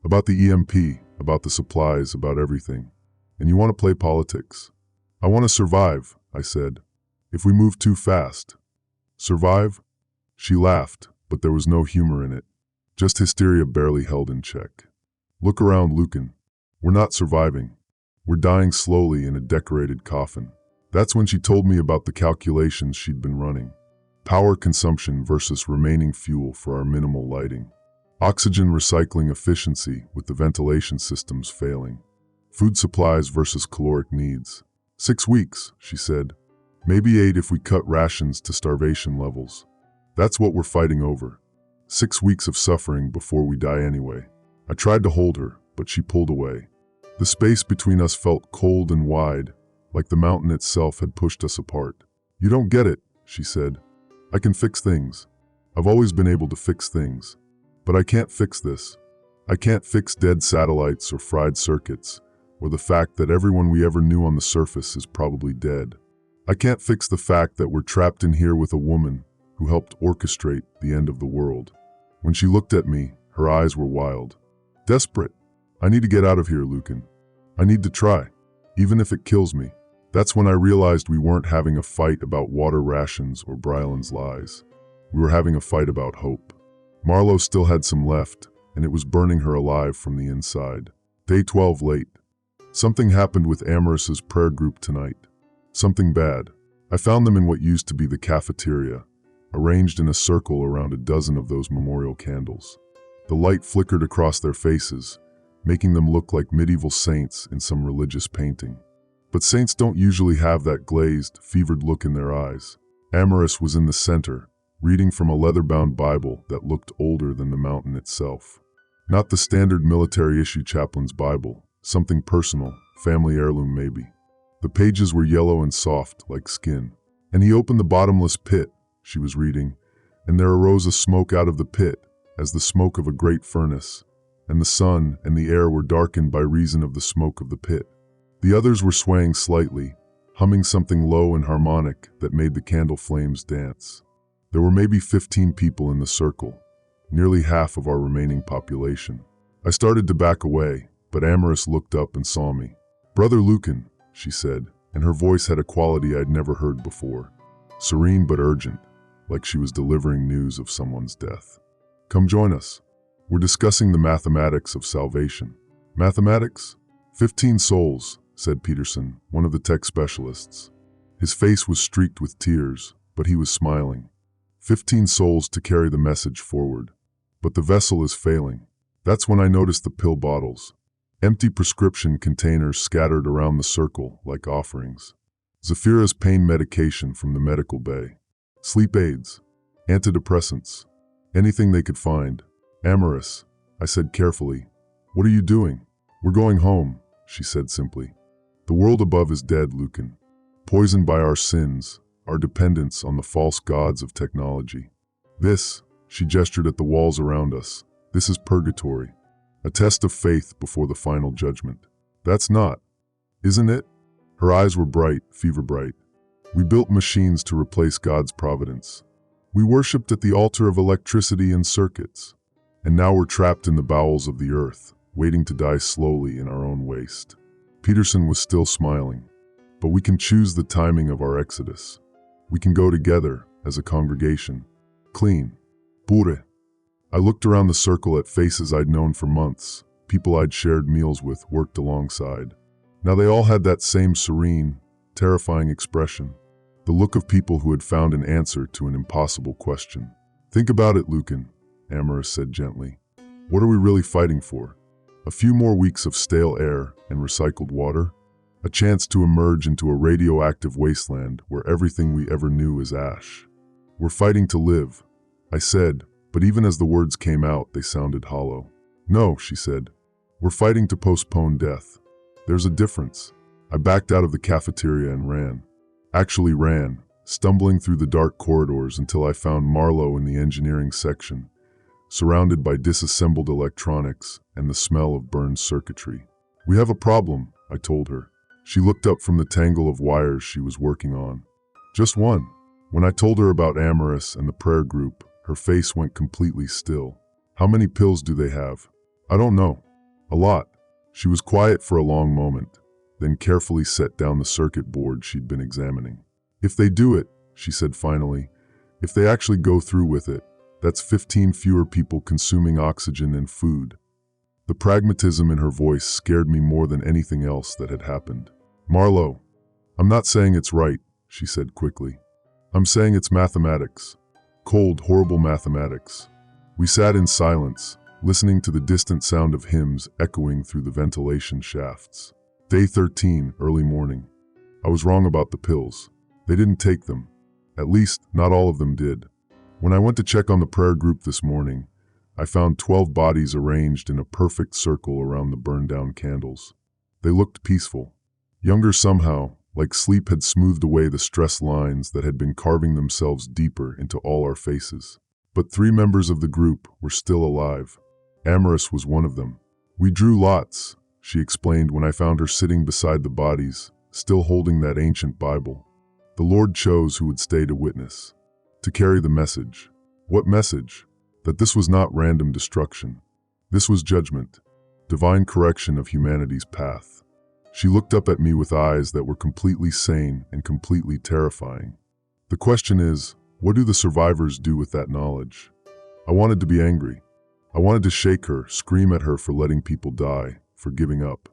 "About the EMP, about the supplies, about everything. And you want to play politics?" "I want to survive," I said. "If we move too fast." "Survive?" She laughed, but there was no humor in it. Just hysteria barely held in check. "Look around, Lucan. We're not surviving. We're dying slowly in a decorated coffin." That's when she told me about the calculations she'd been running. Power consumption versus remaining fuel for our minimal lighting. Oxygen recycling efficiency with the ventilation systems failing. Food supplies versus caloric needs. 6 weeks, she said. Maybe 8 if we cut rations to starvation levels. That's what we're fighting over. 6 weeks of suffering before we die anyway. I tried to hold her, but she pulled away. The space between us felt cold and wide, like the mountain itself had pushed us apart. "You don't get it," she said. "I can fix things. I've always been able to fix things. But I can't fix this. I can't fix dead satellites or fried circuits, or the fact that everyone we ever knew on the surface is probably dead. I can't fix the fact that we're trapped in here with a woman who helped orchestrate the end of the world." When she looked at me, her eyes were wild. "Desperate. I need to get out of here, Lucan. I need to try, even if it kills me." That's when I realized we weren't having a fight about water rations or Briallen's lies. We were having a fight about hope. Marlowe still had some left, and it was burning her alive from the inside. Day 12 late. Something happened with Amaris's prayer group tonight. Something bad. I found them in what used to be the cafeteria, arranged in a circle around a dozen of those memorial candles. The light flickered across their faces, making them look like medieval saints in some religious painting. But saints don't usually have that glazed, fevered look in their eyes. Amaris was in the center, reading from a leather-bound Bible that looked older than the mountain itself. Not the standard military-issue chaplain's Bible, something personal, family heirloom maybe. The pages were yellow and soft, like skin. "And he opened the bottomless pit," she was reading, "and there arose a smoke out of the pit, as the smoke of a great furnace, and the sun and the air were darkened by reason of the smoke of the pit. The others were swaying slightly, humming something low and harmonic that made the candle flames dance. There were maybe 15 people in the circle, nearly half of our remaining population. I started to back away, but Amaris looked up and saw me. "Brother Lucan," she said, and her voice had a quality I'd never heard before. Serene but urgent, like she was delivering news of someone's death. "Come join us. We're discussing the mathematics of salvation." "Mathematics? 15 souls," said Peterson, one of the tech specialists. His face was streaked with tears, but he was smiling. 15 souls to carry the message forward. But the vessel is failing. That's when I noticed the pill bottles. Empty prescription containers scattered around the circle like offerings. Zafira's pain medication from the medical bay. Sleep aids. Antidepressants. Anything they could find. "Amaris," I said carefully. "What are you doing?" "We're going home," she said simply. "The world above is dead, Lucan. Poisoned by our sins, our dependence on the false gods of technology. This," she gestured at the walls around us, "this is purgatory. A test of faith before the final judgment. That's not, isn't it?" Her eyes were bright, fever bright. "We built machines to replace God's providence. We worshipped at the altar of electricity and circuits. And now we're trapped in the bowels of the earth, waiting to die slowly in our own waste." Peterson was still smiling. "But we can choose the timing of our exodus. We can go together, as a congregation. Clean. Pure." I looked around the circle at faces I'd known for months, people I'd shared meals with, worked alongside. Now they all had that same serene, terrifying expression. The look of people who had found an answer to an impossible question. "Think about it, Lucan," Amaris said gently. "What are we really fighting for? A few more weeks of stale air and recycled water? A chance to emerge into a radioactive wasteland where everything we ever knew is ash? We're fighting to live," I said, but even as the words came out, they sounded hollow. "No," she said. "We're fighting to postpone death. There's a difference." I backed out of the cafeteria and ran. Actually ran, stumbling through the dark corridors until I found Marlowe in the engineering section, surrounded by disassembled electronics and the smell of burned circuitry. "We have a problem," I told her. She looked up from the tangle of wires she was working on. "Just one." When I told her about Amaris and the prayer group, her face went completely still. "How many pills do they have?" "I don't know." "A lot." She was quiet for a long moment, then carefully set down the circuit board she'd been examining. "If they do it," she said finally, "if they actually go through with it, that's 15 fewer people consuming oxygen and food." The pragmatism in her voice scared me more than anything else that had happened. "Marlowe, I'm not saying it's right," she said quickly. "I'm saying it's mathematics. Cold, horrible mathematics." We sat in silence, listening to the distant sound of hymns echoing through the ventilation shafts. Day 13, early morning. I was wrong about the pills. They didn't take them. At least, not all of them did. When I went to check on the prayer group this morning, I found 12 bodies arranged in a perfect circle around the burned-down candles. They looked peaceful. Younger somehow, like sleep had smoothed away the stress lines that had been carving themselves deeper into all our faces. But 3 members of the group were still alive. Amaris was one of them. "We drew lots," she explained when I found her sitting beside the bodies, still holding that ancient Bible. "The Lord chose who would stay to witness, to carry the message." "What message?" "That this was not random destruction. This was judgment, divine correction of humanity's path." She looked up at me with eyes that were completely sane and completely terrifying. "The question is, what do the survivors do with that knowledge?" I wanted to be angry. I wanted to shake her, scream at her for letting people die, for giving up.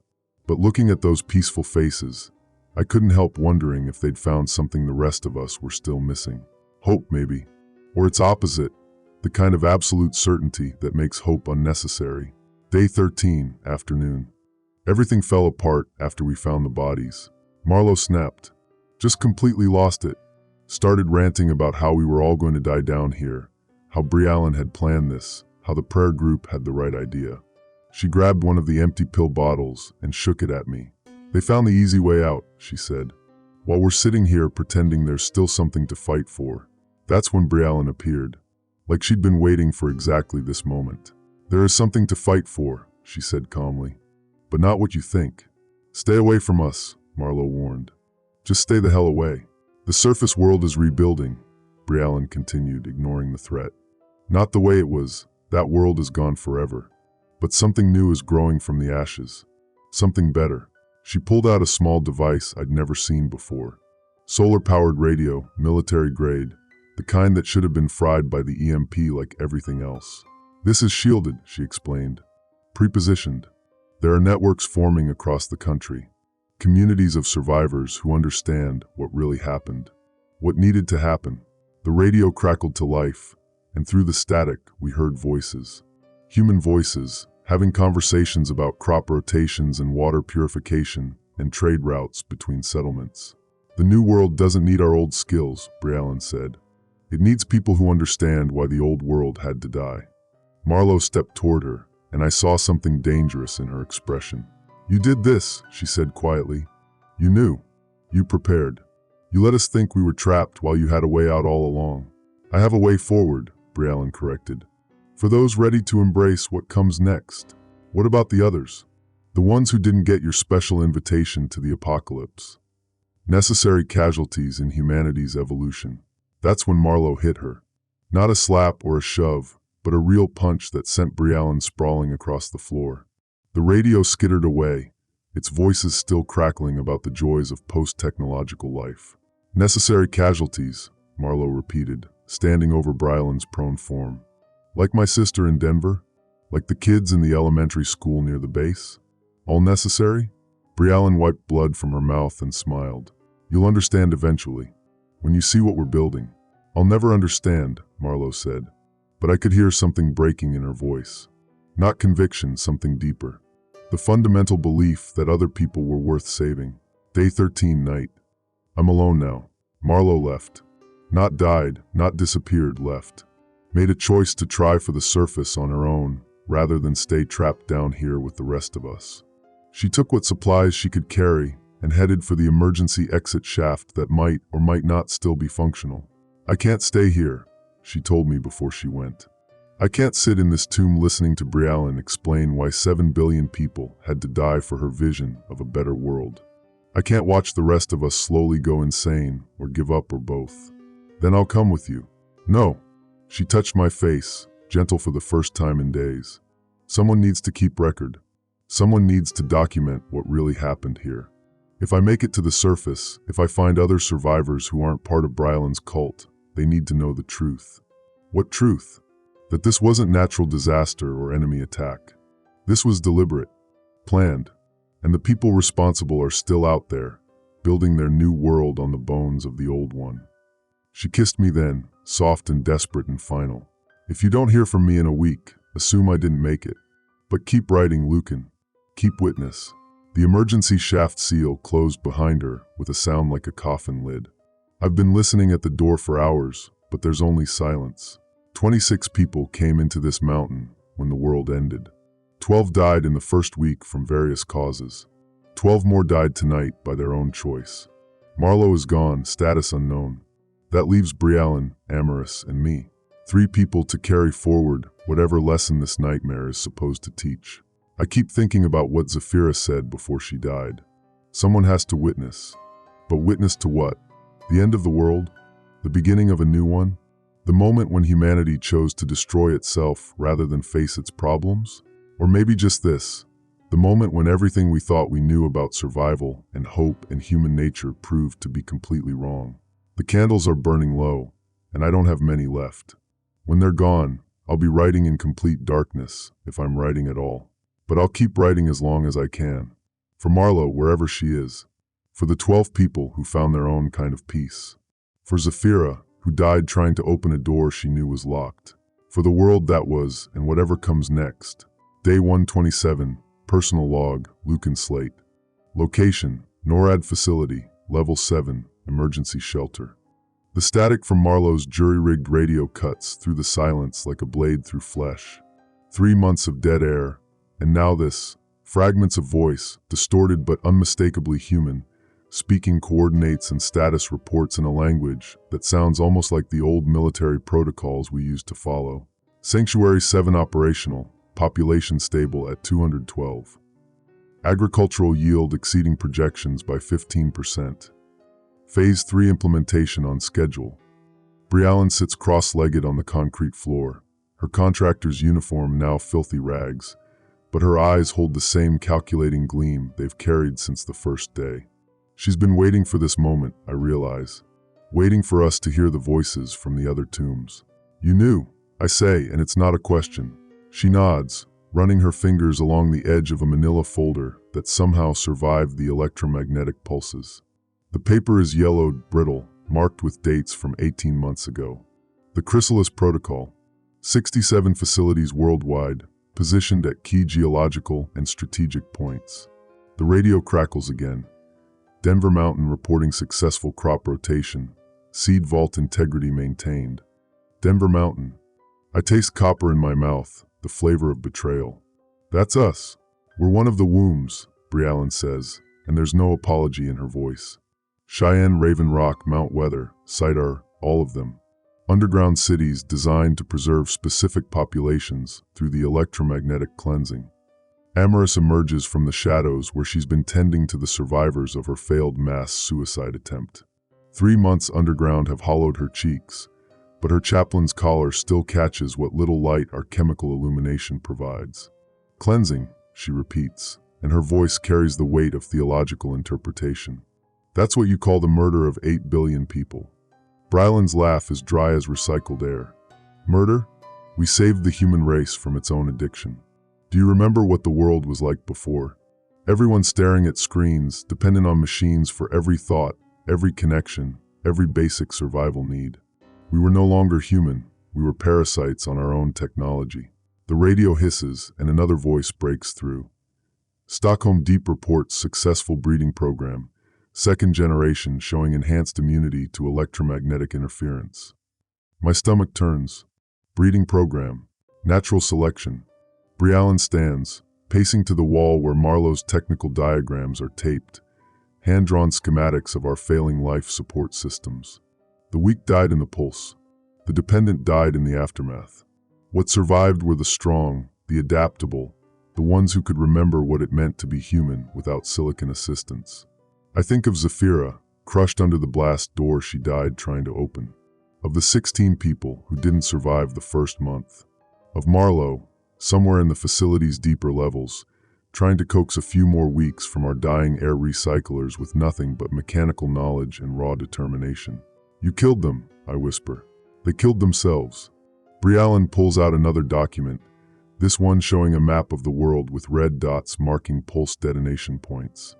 But looking at those peaceful faces, I couldn't help wondering if they'd found something the rest of us were still missing. Hope, maybe. Or its opposite, the kind of absolute certainty that makes hope unnecessary. Day 13, afternoon. Everything fell apart after we found the bodies. Marlowe snapped. Just completely lost it. Started ranting about how we were all going to die down here, how Briallen had planned this, how the prayer group had the right idea. She grabbed one of the empty pill bottles and shook it at me. "They found the easy way out," she said. "While we're sitting here pretending there's still something to fight for." That's when Briallen appeared. Like she'd been waiting for exactly this moment. There is something to fight for, she said calmly. But not what you think. Stay away from us, Marlowe warned. Just stay the hell away. The surface world is rebuilding, Briallen continued, ignoring the threat. Not the way it was. That world is gone forever. But something new is growing from the ashes. Something better. She pulled out a small device I'd never seen before. Solar-powered radio, military grade, the kind that should have been fried by the EMP like everything else. This is shielded, she explained. Prepositioned. There are networks forming across the country. Communities of survivors who understand what really happened. What needed to happen. The radio crackled to life, and through the static we heard voices. Human voices, having conversations about crop rotations and water purification and trade routes between settlements. The new world doesn't need our old skills, Briallen said. It needs people who understand why the old world had to die. Marlowe stepped toward her, and I saw something dangerous in her expression. You did this, she said quietly. You knew. You prepared. You let us think we were trapped while you had a way out all along. I have a way forward, Briallen corrected. For those ready to embrace what comes next. What about the others? The ones who didn't get your special invitation to the apocalypse. Necessary casualties in humanity's evolution. That's when Marlowe hit her. Not a slap or a shove, but a real punch that sent Briallen sprawling across the floor. The radio skittered away, its voices still crackling about the joys of post-technological life. Necessary casualties, Marlowe repeated, standing over Briallen's prone form. Like my sister in Denver? Like the kids in the elementary school near the base? All necessary? Briallen wiped blood from her mouth and smiled. You'll understand eventually. When you see what we're building. I'll never understand, Marlowe said. But I could hear something breaking in her voice. Not conviction, something deeper. The fundamental belief that other people were worth saving. Day 13 night. I'm alone now. Marlowe left. Not died, not disappeared, left. Made a choice to try for the surface on her own, rather than stay trapped down here with the rest of us. She took what supplies she could carry and headed for the emergency exit shaft that might or might not still be functional. I can't stay here, she told me before she went. I can't sit in this tomb listening to Briallen explain why 7 billion people had to die for her vision of a better world. I can't watch the rest of us slowly go insane or give up or both. Then I'll come with you. No. She touched my face, gentle for the first time in days. Someone needs to keep record. Someone needs to document what really happened here. If I make it to the surface, if I find other survivors who aren't part of Briallen's cult, they need to know the truth. What truth? That this wasn't natural disaster or enemy attack. This was deliberate, planned, and the people responsible are still out there, building their new world on the bones of the old one. She kissed me then, soft and desperate and final. If you don't hear from me in a week, assume I didn't make it. But keep writing, Lucan. Keep witness. The emergency shaft seal closed behind her with a sound like a coffin lid. I've been listening at the door for hours, but there's only silence. 26 people came into this mountain when the world ended. 12 died in the first week from various causes. 12 more died tonight by their own choice. Marlowe is gone, status unknown. That leaves Briallen, Amaris, and me. 3 people to carry forward whatever lesson this nightmare is supposed to teach. I keep thinking about what Zafira said before she died. Someone has to witness. But witness to what? The end of the world? The beginning of a new one? The moment when humanity chose to destroy itself rather than face its problems? Or maybe just this, the moment when everything we thought we knew about survival and hope and human nature proved to be completely wrong. The candles are burning low, and I don't have many left. When they're gone, I'll be writing in complete darkness, if I'm writing at all. But I'll keep writing as long as I can. For Marlowe, wherever she is. For the 12 people who found their own kind of peace. For Zafira, who died trying to open a door she knew was locked. For the world that was, and whatever comes next. Day 127, personal log, Lucan Slate. Location, NORAD facility, level 7, emergency shelter. The static from Marlowe's jury-rigged radio cuts through the silence like a blade through flesh. 3 months of dead air, and now this, fragments of voice, distorted but unmistakably human, speaking coordinates and status reports in a language that sounds almost like the old military protocols we used to follow. Sanctuary 7 operational, population stable at 212. Agricultural yield exceeding projections by 15%. Phase 3 implementation on schedule. Brialyn sits cross-legged on the concrete floor, her contractor's uniform now filthy rags, but her eyes hold the same calculating gleam they've carried since the first day. She's been waiting for this moment, I realize, waiting for us to hear the voices from the other tombs. You knew, I say, and it's not a question. She nods, running her fingers along the edge of a manila folder that somehow survived the electromagnetic pulses. The paper is yellowed, brittle, marked with dates from 18 months ago. The Chrysalis Protocol, 67 facilities worldwide, positioned at key geological and strategic points. The radio crackles again. Denver Mountain reporting successful crop rotation, seed vault integrity maintained. Denver Mountain. I taste copper in my mouth, the flavor of betrayal. That's us. We're one of the wombs, Brialyn says, and there's no apology in her voice. Cheyenne, Raven Rock, Mount Weather, Sidar, all of them. Underground cities designed to preserve specific populations through the electromagnetic cleansing. Amaris emerges from the shadows where she's been tending to the survivors of her failed mass suicide attempt. 3 months underground have hollowed her cheeks, but her chaplain's collar still catches what little light our chemical illumination provides. Cleansing, she repeats, and her voice carries the weight of theological interpretation. That's what you call the murder of 8 billion people. Brialyn's laugh is dry as recycled air. Murder? We saved the human race from its own addiction. Do you remember what the world was like before? Everyone staring at screens, dependent on machines for every thought, every connection, every basic survival need. We were no longer human, we were parasites on our own technology. The radio hisses and another voice breaks through. Stockholm Deep reports successful breeding program. Second generation showing enhanced immunity to electromagnetic interference. My stomach turns. Breeding program. Natural selection. Brialyn stands, pacing to the wall where Marlowe's technical diagrams are taped, hand-drawn schematics of our failing life support systems. The weak died in the pulse. The dependent died in the aftermath. What survived were the strong, the adaptable, the ones who could remember what it meant to be human without silicon assistance. I think of Zafira, crushed under the blast door she died trying to open. Of the 16 people who didn't survive the first month. Of Marlowe, somewhere in the facility's deeper levels, trying to coax a few more weeks from our dying air recyclers with nothing but mechanical knowledge and raw determination. You killed them, I whisper. They killed themselves. Brialyn pulls out another document, this one showing a map of the world with red dots marking pulse detonation points.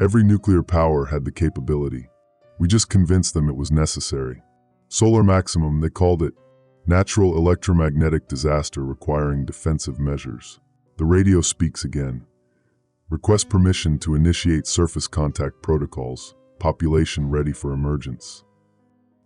Every nuclear power had the capability. We just convinced them it was necessary. Solar maximum, they called it. Natural electromagnetic disaster requiring defensive measures. The radio speaks again. Request permission to initiate surface contact protocols. Population ready for emergence.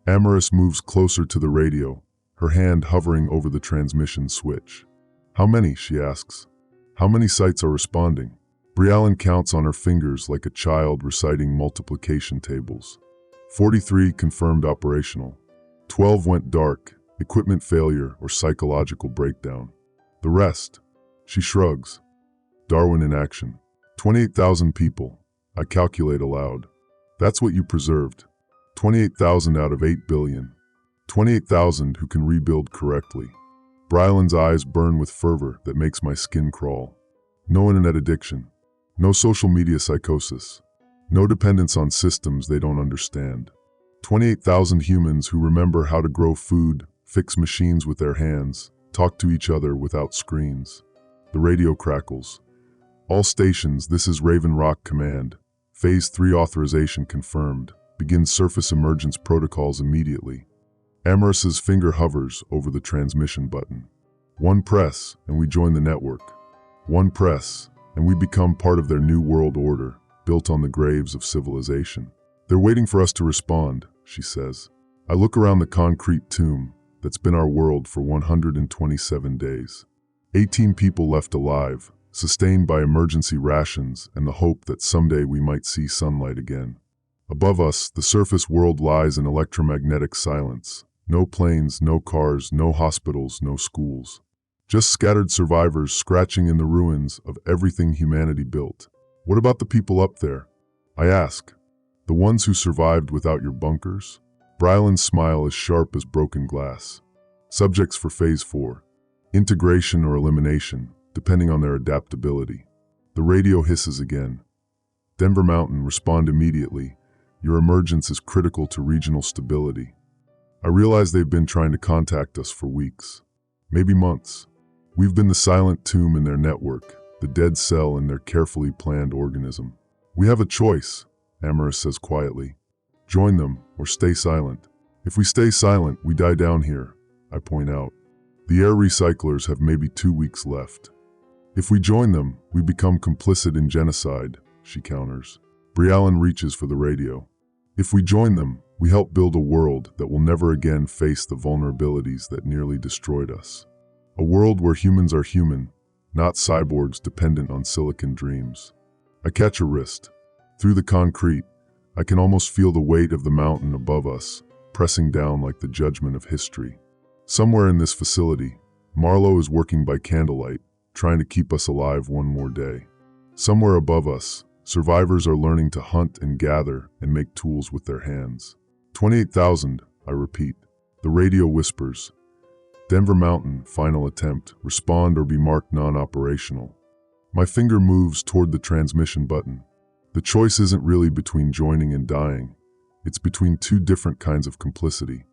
Amaris moves closer to the radio, her hand hovering over the transmission switch. How many, she asks. How many sites are responding? Brialyn counts on her fingers like a child reciting multiplication tables. 43 confirmed operational. 12 went dark, equipment failure or psychological breakdown. The rest? She shrugs. Darwin in action. 28,000 people, I calculate aloud. That's what you preserved. 28,000 out of 8 billion. 28,000 who can rebuild correctly. Brialyn's eyes burn with fervor that makes my skin crawl. No internet addiction. No social media psychosis. No dependence on systems they don't understand. 28,000 humans who remember how to grow food, fix machines with their hands, talk to each other without screens. The radio crackles. All stations, this is Raven Rock Command. Phase 3 authorization confirmed. Begin surface emergence protocols immediately. Amaris's finger hovers over the transmission button. One press, and we join the network. One press, and we become part of their new world order, built on the graves of civilization. They're waiting for us to respond, she says. I look around the concrete tomb that's been our world for 127 days. 18 people left alive, sustained by emergency rations and the hope that someday we might see sunlight again. Above us, the surface world lies in electromagnetic silence. No planes, no cars, no hospitals, no schools. Just scattered survivors scratching in the ruins of everything humanity built. What about the people up there? I ask. The ones who survived without your bunkers? Brylan's smile is sharp as broken glass. Subjects for Phase 4. Integration or elimination, depending on their adaptability. The radio hisses again. Denver Mountain, respond immediately. Your emergence is critical to regional stability. I realize they've been trying to contact us for weeks, maybe months. We've been the silent tomb in their network, the dead cell in their carefully planned organism. We have a choice, Amaris says quietly. Join them or stay silent. If we stay silent, we die down here, I point out. The air recyclers have maybe 2 weeks left. If we join them, we become complicit in genocide, she counters. Briallen reaches for the radio. If we join them, we help build a world that will never again face the vulnerabilities that nearly destroyed us. A world where humans are human, not cyborgs dependent on silicon dreams. I catch her wrist. Through the concrete, I can almost feel the weight of the mountain above us, pressing down like the judgment of history. Somewhere in this facility, Marlowe is working by candlelight, trying to keep us alive one more day. Somewhere above us, survivors are learning to hunt and gather and make tools with their hands. 28,000, I repeat. The radio whispers. Denver Mountain, final attempt, respond or be marked non-operational. My finger moves toward the transmission button. The choice isn't really between joining and dying. It's between two different kinds of complicity.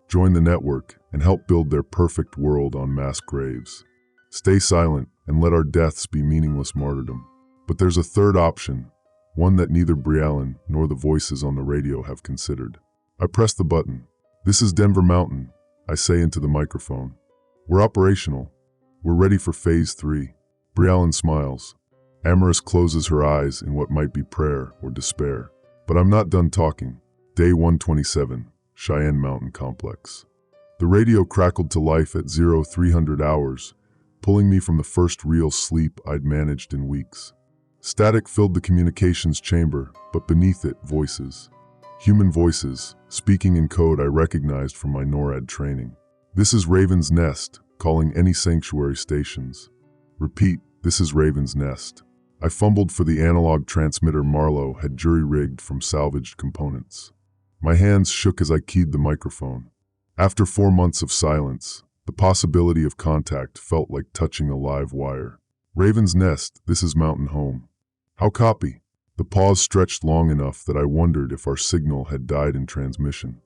Join the network and help build their perfect world on mass graves. Stay silent and let our deaths be meaningless martyrdom. But there's a third option, one that neither Briallen nor the voices on the radio have considered. I press the button. This is Denver Mountain, I say into the microphone. We're operational. We're ready for Phase 3. Briallen smiles. Amaris closes her eyes in what might be prayer or despair. But I'm not done talking. Day 127, Cheyenne Mountain Complex. The radio crackled to life at 0300 hours, pulling me from the first real sleep I'd managed in weeks. Static filled the communications chamber, but beneath it, voices. Human voices, speaking in code I recognized from my NORAD training. This is Raven's Nest, calling any sanctuary stations. Repeat, this is Raven's Nest. I fumbled for the analog transmitter Marlowe had jury-rigged from salvaged components. My hands shook as I keyed the microphone. After 4 months of silence, the possibility of contact felt like touching a live wire. Raven's Nest, this is Mountain Home. How copy? The pause stretched long enough that I wondered if our signal had died in transmission.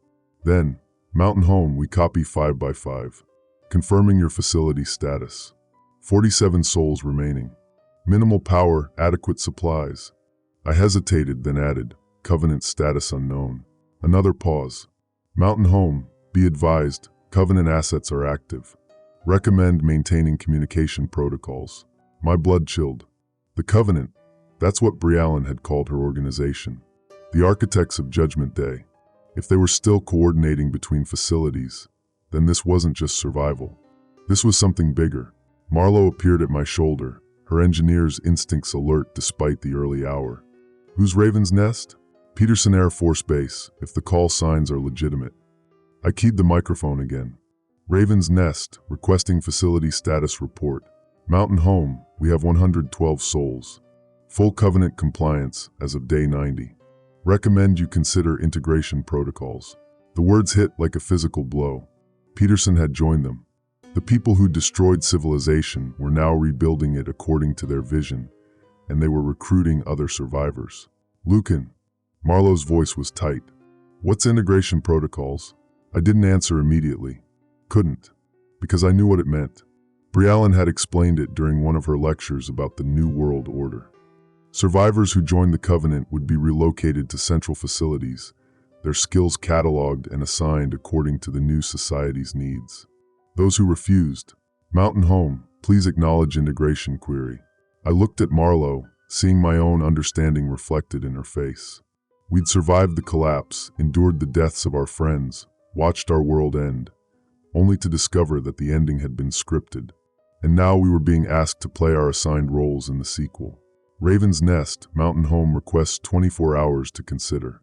Then, Mountain Home, we copy 5 by 5. Confirming your facility status. 47 souls remaining. Minimal power, adequate supplies. I hesitated, then added, Covenant status unknown. Another pause. Mountain Home, be advised, Covenant assets are active. Recommend maintaining communication protocols. My blood chilled. The Covenant, that's what Briallen had called her organization. The architects of Judgment Day. If they were still coordinating between facilities, then this wasn't just survival. This was something bigger. Marlowe appeared at my shoulder, her engineer's instincts alert despite the early hour. Who's Raven's Nest? Peterson Air Force Base, if the call signs are legitimate. I keyed the microphone again. Raven's Nest, requesting facility status report. Mountain Home, we have 112 souls. Full Covenant compliance as of day 90. Recommend you consider integration protocols. The words hit like a physical blow. Peterson had joined them. The people who destroyed civilization were now rebuilding it according to their vision, and they were recruiting other survivors. Lucan. Marlowe's voice was tight. What's integration protocols? I didn't answer immediately. Couldn't. Because I knew what it meant. Briallen had explained it during one of her lectures about the New World Order. Survivors who joined the Covenant would be relocated to central facilities, their skills cataloged and assigned according to the new society's needs. Those who refused, Mountain Home, please acknowledge integration query. I looked at Marlowe, seeing my own understanding reflected in her face. We'd survived the collapse, endured the deaths of our friends, watched our world end, only to discover that the ending had been scripted. And now we were being asked to play our assigned roles in the sequel. Raven's Nest, Mountain Home requests 24 hours to consider.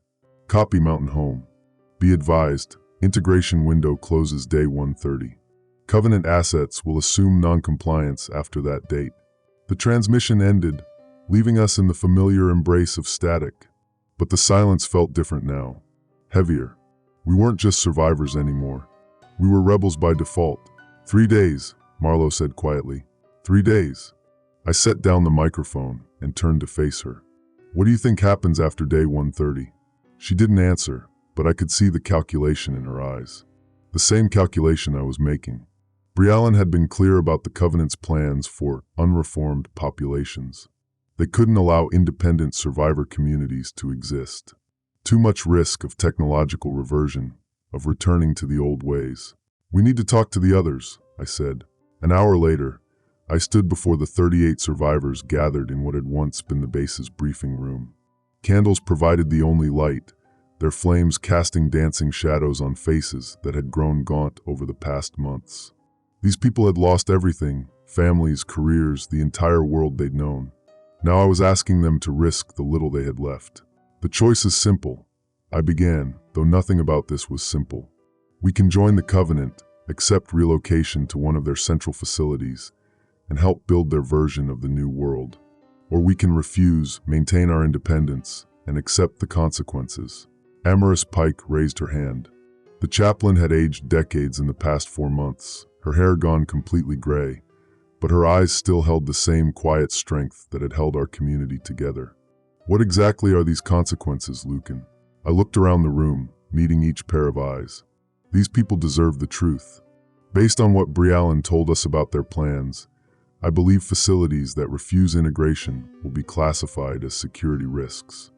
Copy Mountain Home. Be advised, integration window closes day 130. Covenant assets will assume non-compliance after that date. The transmission ended, leaving us in the familiar embrace of static. But the silence felt different now. Heavier. We weren't just survivors anymore. We were rebels by default. 3 days, Marlowe said quietly. 3 days. I set down the microphone and turned to face her. What do you think happens after day 130? She didn't answer, but I could see the calculation in her eyes. The same calculation I was making. Briallen had been clear about the Covenant's plans for unreformed populations. They couldn't allow independent survivor communities to exist. Too much risk of technological reversion, of returning to the old ways. We need to talk to the others, I said. An hour later, I stood before the 38 survivors gathered in what had once been the base's briefing room. Candles provided the only light, their flames casting dancing shadows on faces that had grown gaunt over the past months. These people had lost everything, families, careers, the entire world they'd known. Now I was asking them to risk the little they had left. The choice is simple, I began, though nothing about this was simple. We can join the Covenant, accept relocation to one of their central facilities, and help build their version of the new world. Or we can refuse, maintain our independence, and accept the consequences. Amaris Pike raised her hand. The chaplain had aged decades in the past 4 months, her hair gone completely gray, but her eyes still held the same quiet strength that had held our community together. What exactly are these consequences, Lucan? I looked around the room, meeting each pair of eyes. These people deserve the truth. Based on what Briallen told us about their plans, I believe facilities that refuse integration will be classified as security risks.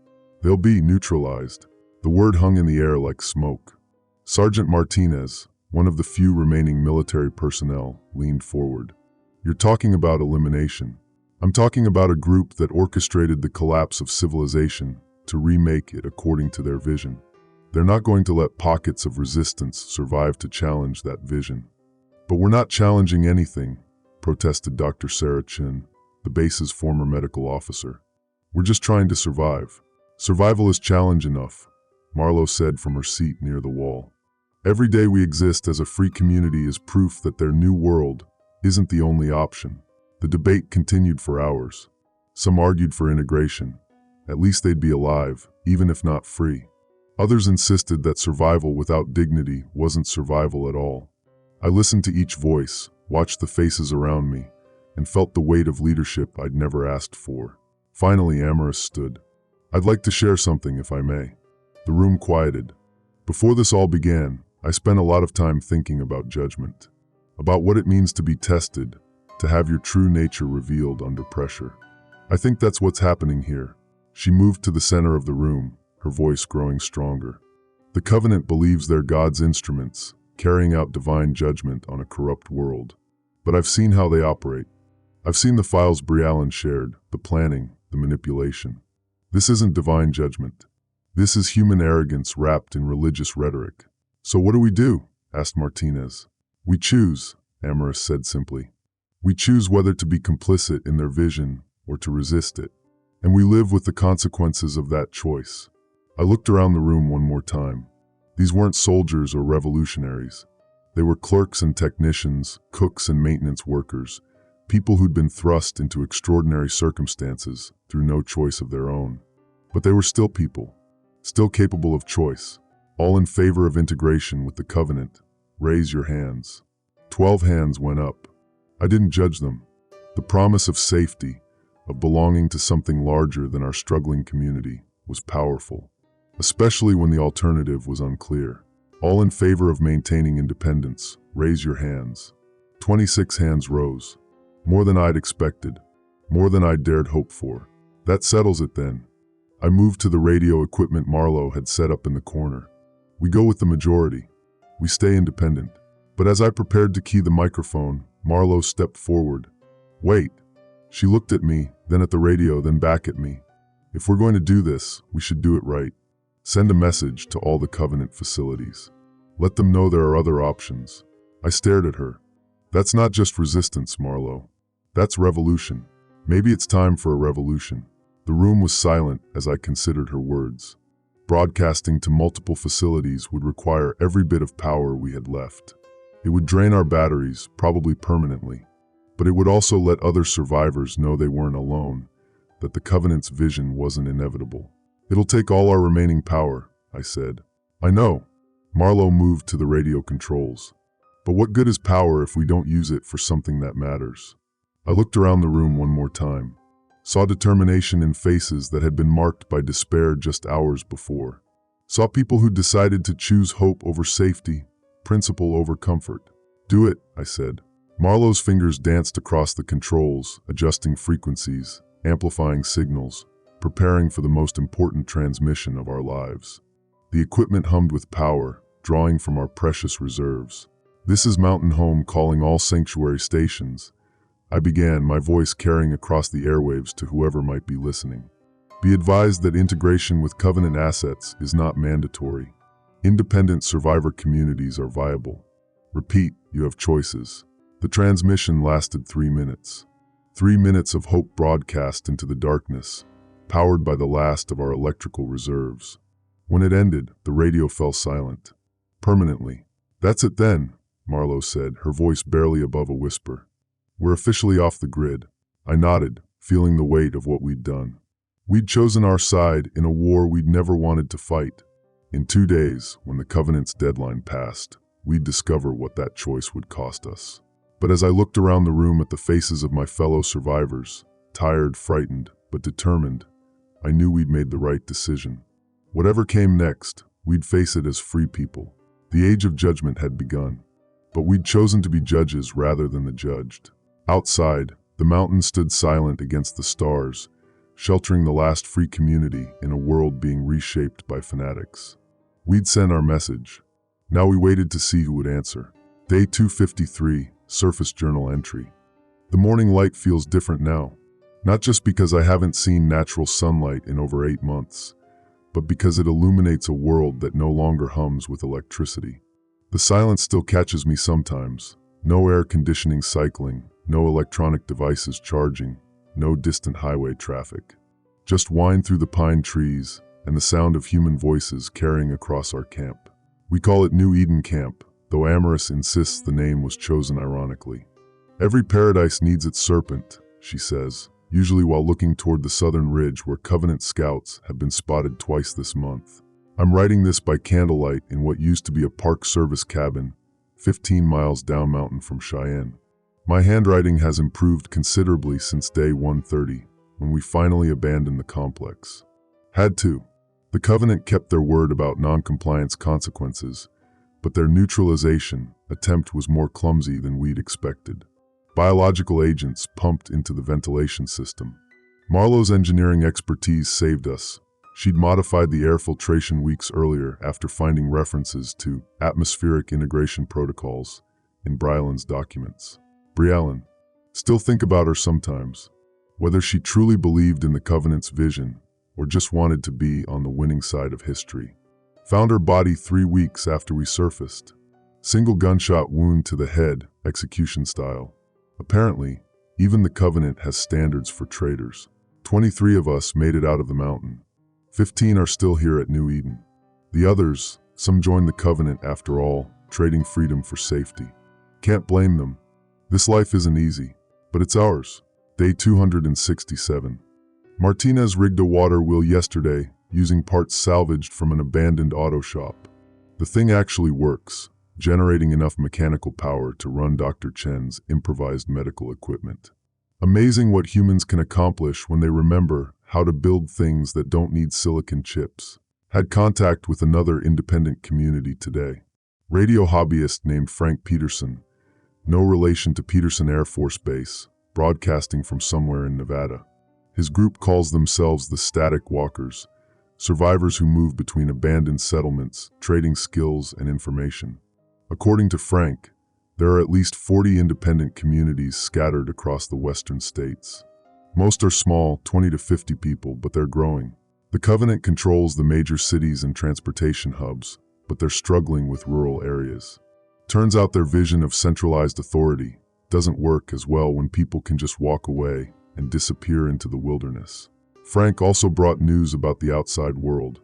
They'll be neutralized. The word hung in the air like smoke. Sergeant Martinez, one of the few remaining military personnel, leaned forward. You're talking about elimination. I'm talking about a group that orchestrated the collapse of civilization to remake it according to their vision. They're not going to let pockets of resistance survive to challenge that vision. But we're not challenging anything, protested Dr. Sarah Chin, the base's former medical officer. We're just trying to survive. Survival is challenge enough, Marlowe said from her seat near the wall. Every day we exist as a free community is proof that their new world isn't the only option. The debate continued for hours. Some argued for integration. At least they'd be alive, even if not free. Others insisted that survival without dignity wasn't survival at all. I listened to each voice, watched the faces around me, and felt the weight of leadership I'd never asked for. Finally, Amaris stood. I'd like to share something, if I may. The room quieted. Before this all began, I spent a lot of time thinking about judgment. About what it means to be tested, to have your true nature revealed under pressure. I think that's what's happening here. She moved to the center of the room, her voice growing stronger. The Covenant believes they're God's instruments, carrying out divine judgment on a corrupt world. But I've seen how they operate. I've seen the files Briallen shared, the planning, the manipulation. This isn't divine judgment. This is human arrogance wrapped in religious rhetoric. So what do we do? Asked Martinez. We choose, Amaris said simply. We choose whether to be complicit in their vision or to resist it. And we live with the consequences of that choice. I looked around the room one more time. These weren't soldiers or revolutionaries. They were clerks and technicians, cooks and maintenance workers, people who'd been thrust into extraordinary circumstances through no choice of their own. But they were still people, still capable of choice, all in favor of integration with the Covenant. Raise your hands. 12 hands went up. I didn't judge them. The promise of safety, of belonging to something larger than our struggling community, was powerful, especially when the alternative was unclear. All in favor of maintaining independence, raise your hands. 26 hands rose. More than I'd expected, more than I'd dared hope for. That settles it then. I moved to the radio equipment Marlowe had set up in the corner. We go with the majority. We stay independent. But as I prepared to key the microphone, Marlowe stepped forward. Wait. She looked at me, then at the radio, then back at me. If we're going to do this, we should do it right. Send a message to all the Covenant facilities. Let them know there are other options. I stared at her. That's not just resistance, Marlowe. That's revolution. Maybe it's time for a revolution. The room was silent as I considered her words. Broadcasting to multiple facilities would require every bit of power we had left. It would drain our batteries, probably permanently. But it would also let other survivors know they weren't alone, that the Covenant's vision wasn't inevitable. "It'll take all our remaining power," I said. "I know." Marlowe moved to the radio controls. "But what good is power if we don't use it for something that matters?" I looked around the room one more time, saw determination in faces that had been marked by despair just hours before. Saw people who decided to choose hope over safety, principle over comfort. "Do it," I said. Marlowe's fingers danced across the controls, adjusting frequencies, amplifying signals, preparing for the most important transmission of our lives. The equipment hummed with power, drawing from our precious reserves. "This is Mountain Home calling all sanctuary stations," I began, my voice carrying across the airwaves to whoever might be listening. "Be advised that integration with Covenant assets is not mandatory. Independent survivor communities are viable. Repeat, you have choices." The transmission lasted 3 minutes. 3 minutes of hope broadcast into the darkness, powered by the last of our electrical reserves. When it ended, the radio fell silent. Permanently. "That's it then," Marlowe said, her voice barely above a whisper. "We're officially off the grid." I nodded, feeling the weight of what we'd done. We'd chosen our side in a war we'd never wanted to fight. In 2 days, when the Covenant's deadline passed, we'd discover what that choice would cost us. But as I looked around the room at the faces of my fellow survivors, tired, frightened, but determined, I knew we'd made the right decision. Whatever came next, we'd face it as free people. The age of judgment had begun, but we'd chosen to be judges rather than the judged. Outside, the mountain stood silent against the stars, sheltering the last free community in a world being reshaped by fanatics. We'd sent our message. Now we waited to see who would answer. Day 253, Surface Journal entry. "The morning light feels different now. Not just because I haven't seen natural sunlight in over 8 months, but because it illuminates a world that no longer hums with electricity. The silence still catches me sometimes. No air conditioning cycling, no electronic devices charging, no distant highway traffic. Just wind through the pine trees and the sound of human voices carrying across our camp. We call it New Eden Camp, though Amaris insists the name was chosen ironically. Every paradise needs its serpent," she says, usually while looking toward the southern ridge where Covenant scouts have been spotted twice this month. I'm writing this by candlelight in what used to be a Park Service cabin, 15 miles down mountain from Cheyenne. My handwriting has improved considerably since day 130, when we finally abandoned the complex. Had to. The Covenant kept their word about non-compliance consequences, but their neutralization attempt was more clumsy than we'd expected. Biological agents pumped into the ventilation system. Marlowe's engineering expertise saved us. She'd modified the air filtration weeks earlier after finding references to atmospheric integration protocols in Brylan's documents. Brylan. Still think about her sometimes. Whether she truly believed in the Covenant's vision or just wanted to be on the winning side of history. Found her body 3 weeks after we surfaced. Single gunshot wound to the head, execution style. Apparently, even the Covenant has standards for traitors. 23 of us made it out of the mountain. 15 are still here at New Eden. The others, some joined the Covenant after all, trading freedom for safety. Can't blame them. This life isn't easy, but it's ours. Day 267. Martinez rigged a water wheel yesterday using parts salvaged from an abandoned auto shop. The thing actually works, generating enough mechanical power to run Dr. Chen's improvised medical equipment. Amazing what humans can accomplish when they remember how to build things that don't need silicon chips. Had contact with another independent community today. Radio hobbyist named Frank Peterson, no relation to Peterson Air Force Base, broadcasting from somewhere in Nevada. His group calls themselves the Static Walkers, survivors who move between abandoned settlements, trading skills and information. According to Frank, there are at least 40 independent communities scattered across the western states. Most are small, 20 to 50 people, but they're growing. The Covenant controls the major cities and transportation hubs, but they're struggling with rural areas. Turns out their vision of centralized authority doesn't work as well when people can just walk away and disappear into the wilderness. Frank also brought news about the outside world.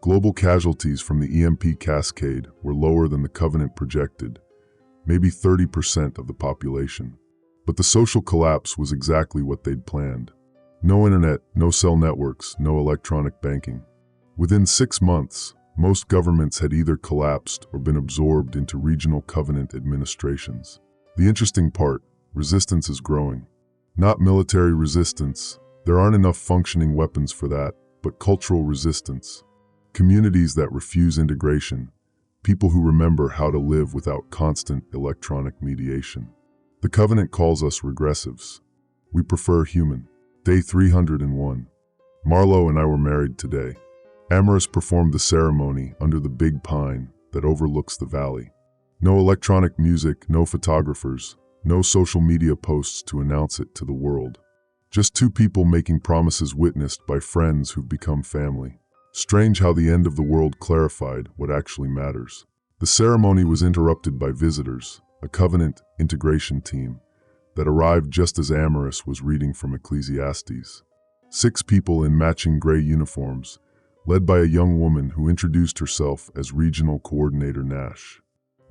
Global casualties from the EMP cascade were lower than the Covenant projected, maybe 30% of the population. But the social collapse was exactly what they'd planned. No internet, no cell networks, no electronic banking. Within 6 months, most governments had either collapsed or been absorbed into regional covenant administrations. The interesting part, resistance is growing. Not military resistance, there aren't enough functioning weapons for that, but cultural resistance. Communities that refuse integration, people who remember how to live without constant electronic mediation. The covenant calls us regressives. We prefer human. Day 301. Marlo and I were married today. Amaris performed the ceremony under the big pine that overlooks the valley. No electronic music, no photographers, no social media posts to announce it to the world. Just two people making promises witnessed by friends who've become family. Strange how the end of the world clarified what actually matters. The ceremony was interrupted by visitors, a covenant integration team, that arrived just as Amaris was reading from Ecclesiastes. 6 people in matching gray uniforms, led by a young woman who introduced herself as Regional Coordinator Nash.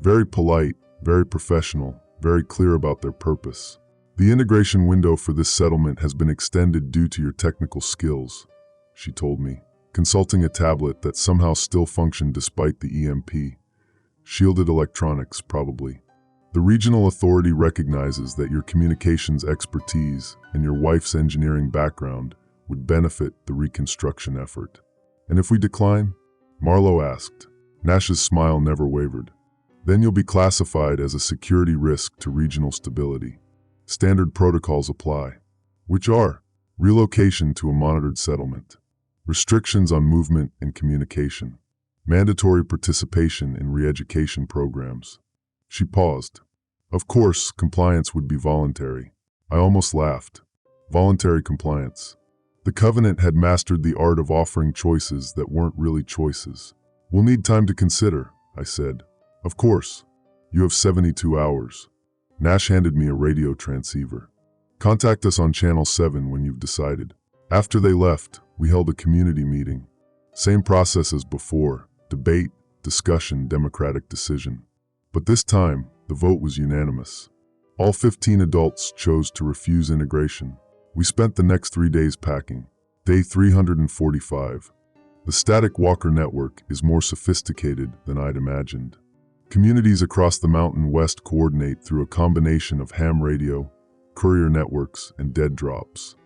Very polite, very professional, very clear about their purpose. The integration window for this settlement has been extended due to your technical skills, she told me, consulting a tablet that somehow still functioned despite the EMP. Shielded electronics, probably. The regional authority recognizes that your communications expertise and your wife's engineering background would benefit the reconstruction effort. And if we decline? Marlo asked. Nash's smile never wavered. Then you'll be classified as a security risk to regional stability. Standard protocols apply, which are relocation to a monitored settlement, restrictions on movement and communication, mandatory participation in re-education programs. She paused. Of course, compliance would be voluntary. I almost laughed. Voluntary compliance. The covenant had mastered the art of offering choices that weren't really choices. We'll need time to consider, I said. Of course. You have 72 hours. Nash handed me a radio transceiver. Contact us on Channel 7 when you've decided. After they left, we held a community meeting. Same process as before. Debate, discussion, democratic decision. But this time, the vote was unanimous. All 15 adults chose to refuse integration. We spent the next 3 days packing. Day 345. The static walker network is more sophisticated than I'd imagined. Communities across the Mountain West coordinate through a combination of ham radio, courier networks, and dead drops.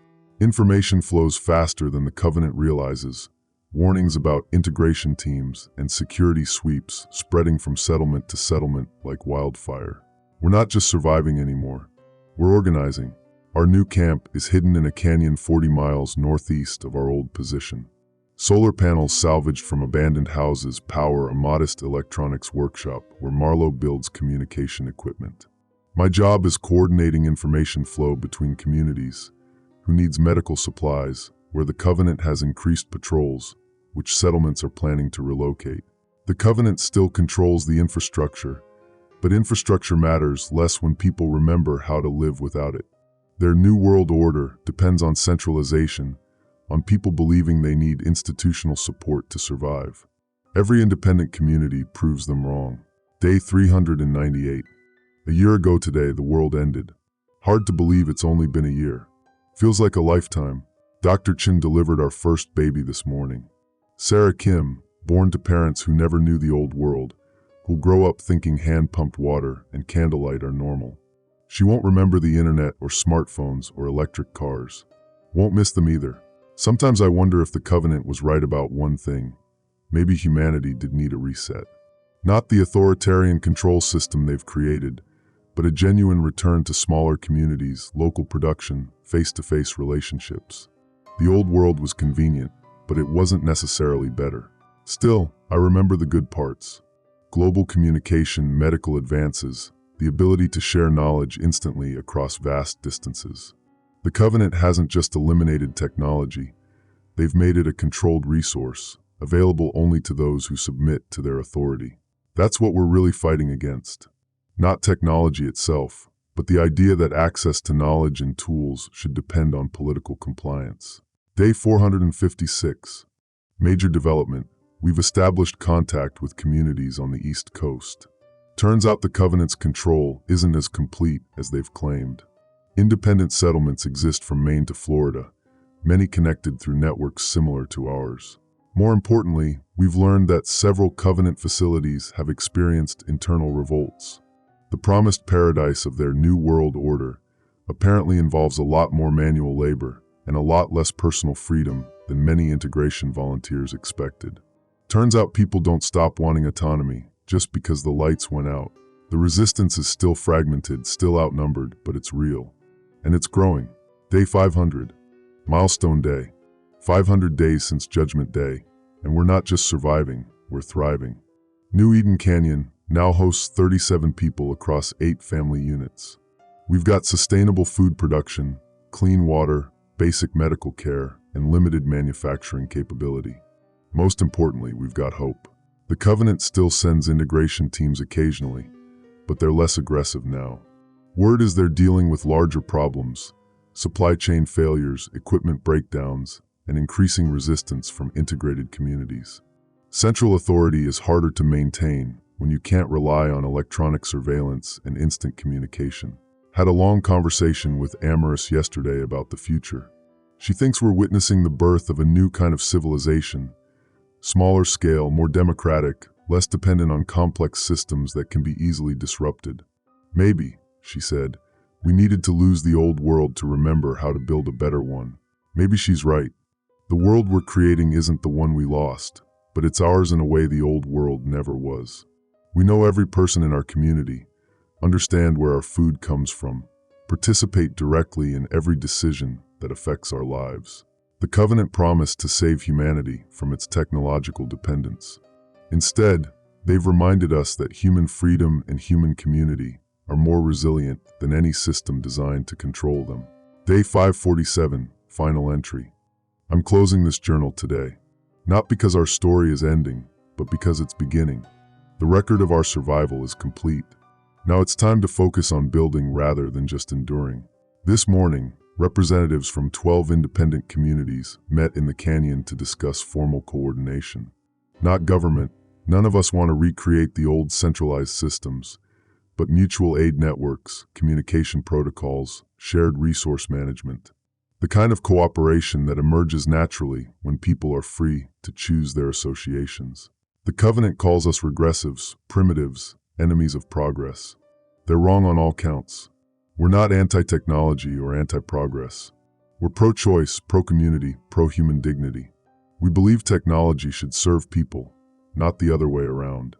Information flows faster than the Covenant realizes. Warnings about integration teams and security sweeps spreading from settlement to settlement like wildfire. We're not just surviving anymore. We're organizing. Our new camp is hidden in a canyon 40 miles northeast of our old position. Solar panels salvaged from abandoned houses power a modest electronics workshop where Marlo builds communication equipment. My job is coordinating information flow between communities, who needs medical supplies, where the Covenant has increased patrols, which settlements are planning to relocate. The Covenant still controls the infrastructure, but infrastructure matters less when people remember how to live without it. Their new world order depends on centralization, on people believing they need institutional support to survive. Every independent community proves them wrong. Day 398. A year ago today, the world ended. Hard to believe it's only been a year. Feels like a lifetime. Dr. Chin delivered our first baby this morning. Sarah Kim, born to parents who never knew the old world, will grow up thinking hand-pumped water and candlelight are normal. She won't remember the internet or smartphones or electric cars. Won't miss them either. Sometimes I wonder if the Covenant was right about one thing. Maybe humanity did need a reset. Not the authoritarian control system they've created, but a genuine return to smaller communities, local production, face-to-face relationships. The old world was convenient, but it wasn't necessarily better. Still, I remember the good parts. Global communication, medical advances, the ability to share knowledge instantly across vast distances. The Covenant hasn't just eliminated technology, they've made it a controlled resource, available only to those who submit to their authority. That's what we're really fighting against. Not technology itself, but the idea that access to knowledge and tools should depend on political compliance. Day 456. Major development. We've established contact with communities on the East Coast. Turns out the Covenant's control isn't as complete as they've claimed. Independent settlements exist from Maine to Florida, many connected through networks similar to ours. More importantly, we've learned that several Covenant facilities have experienced internal revolts. The promised paradise of their New World Order apparently involves a lot more manual labor and a lot less personal freedom than many integration volunteers expected. Turns out people don't stop wanting autonomy just because the lights went out. The resistance is still fragmented, still outnumbered, but it's real. And it's growing. Day 500. Milestone day. 500 days since Judgment Day. And we're not just surviving, we're thriving. New Eden Canyon now hosts 37 people across 8 family units. We've got sustainable food production, clean water, basic medical care, and limited manufacturing capability. Most importantly, we've got hope. The Covenant still sends integration teams occasionally, but they're less aggressive now. Word is they're dealing with larger problems, supply chain failures, equipment breakdowns, and increasing resistance from integrated communities. Central authority is harder to maintain when you can't rely on electronic surveillance and instant communication. Had a long conversation with Amaris yesterday about the future. She thinks we're witnessing the birth of a new kind of civilization, smaller scale, more democratic, less dependent on complex systems that can be easily disrupted. Maybe, she said, we needed to lose the old world to remember how to build a better one. Maybe she's right. The world we're creating isn't the one we lost, but it's ours in a way the old world never was. We know every person in our community, understand where our food comes from, participate directly in every decision that affects our lives. The Covenant promised to save humanity from its technological dependence. Instead, they've reminded us that human freedom and human community are more resilient than any system designed to control them. Day 547, final entry. I'm closing this journal today, not because our story is ending, but because it's beginning. The record of our survival is complete. Now it's time to focus on building rather than just enduring. This morning, representatives from 12 independent communities met in the canyon to discuss formal coordination. Not government, none of us want to recreate the old centralized systems, but mutual aid networks, communication protocols, shared resource management. The kind of cooperation that emerges naturally when people are free to choose their associations. The Covenant calls us regressives, primitives, enemies of progress. They're wrong on all counts. We're not anti-technology or anti-progress. We're pro-choice, pro-community, pro-human dignity. We believe technology should serve people, not the other way around.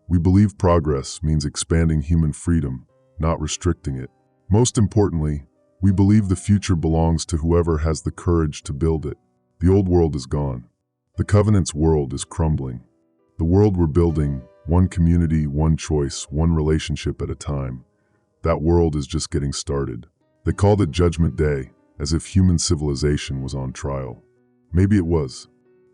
We believe progress means expanding human freedom, not restricting it. Most importantly, we believe the future belongs to whoever has the courage to build it. The old world is gone. The Covenant's world is crumbling. The world we're building, one community, one choice, one relationship at a time. That world is just getting started. They called it Judgment Day, as if human civilization was on trial. Maybe it was,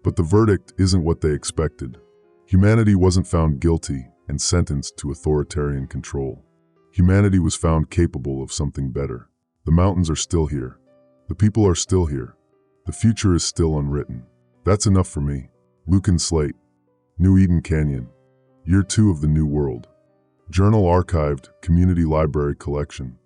but the verdict isn't what they expected. Humanity wasn't found guilty and sentenced to authoritarian control. Humanity was found capable of something better. The mountains are still here. The people are still here. The future is still unwritten. That's enough for me. Lucan Slate, New Eden Canyon, Year 2 of the New World. Journal archived, Community Library Collection.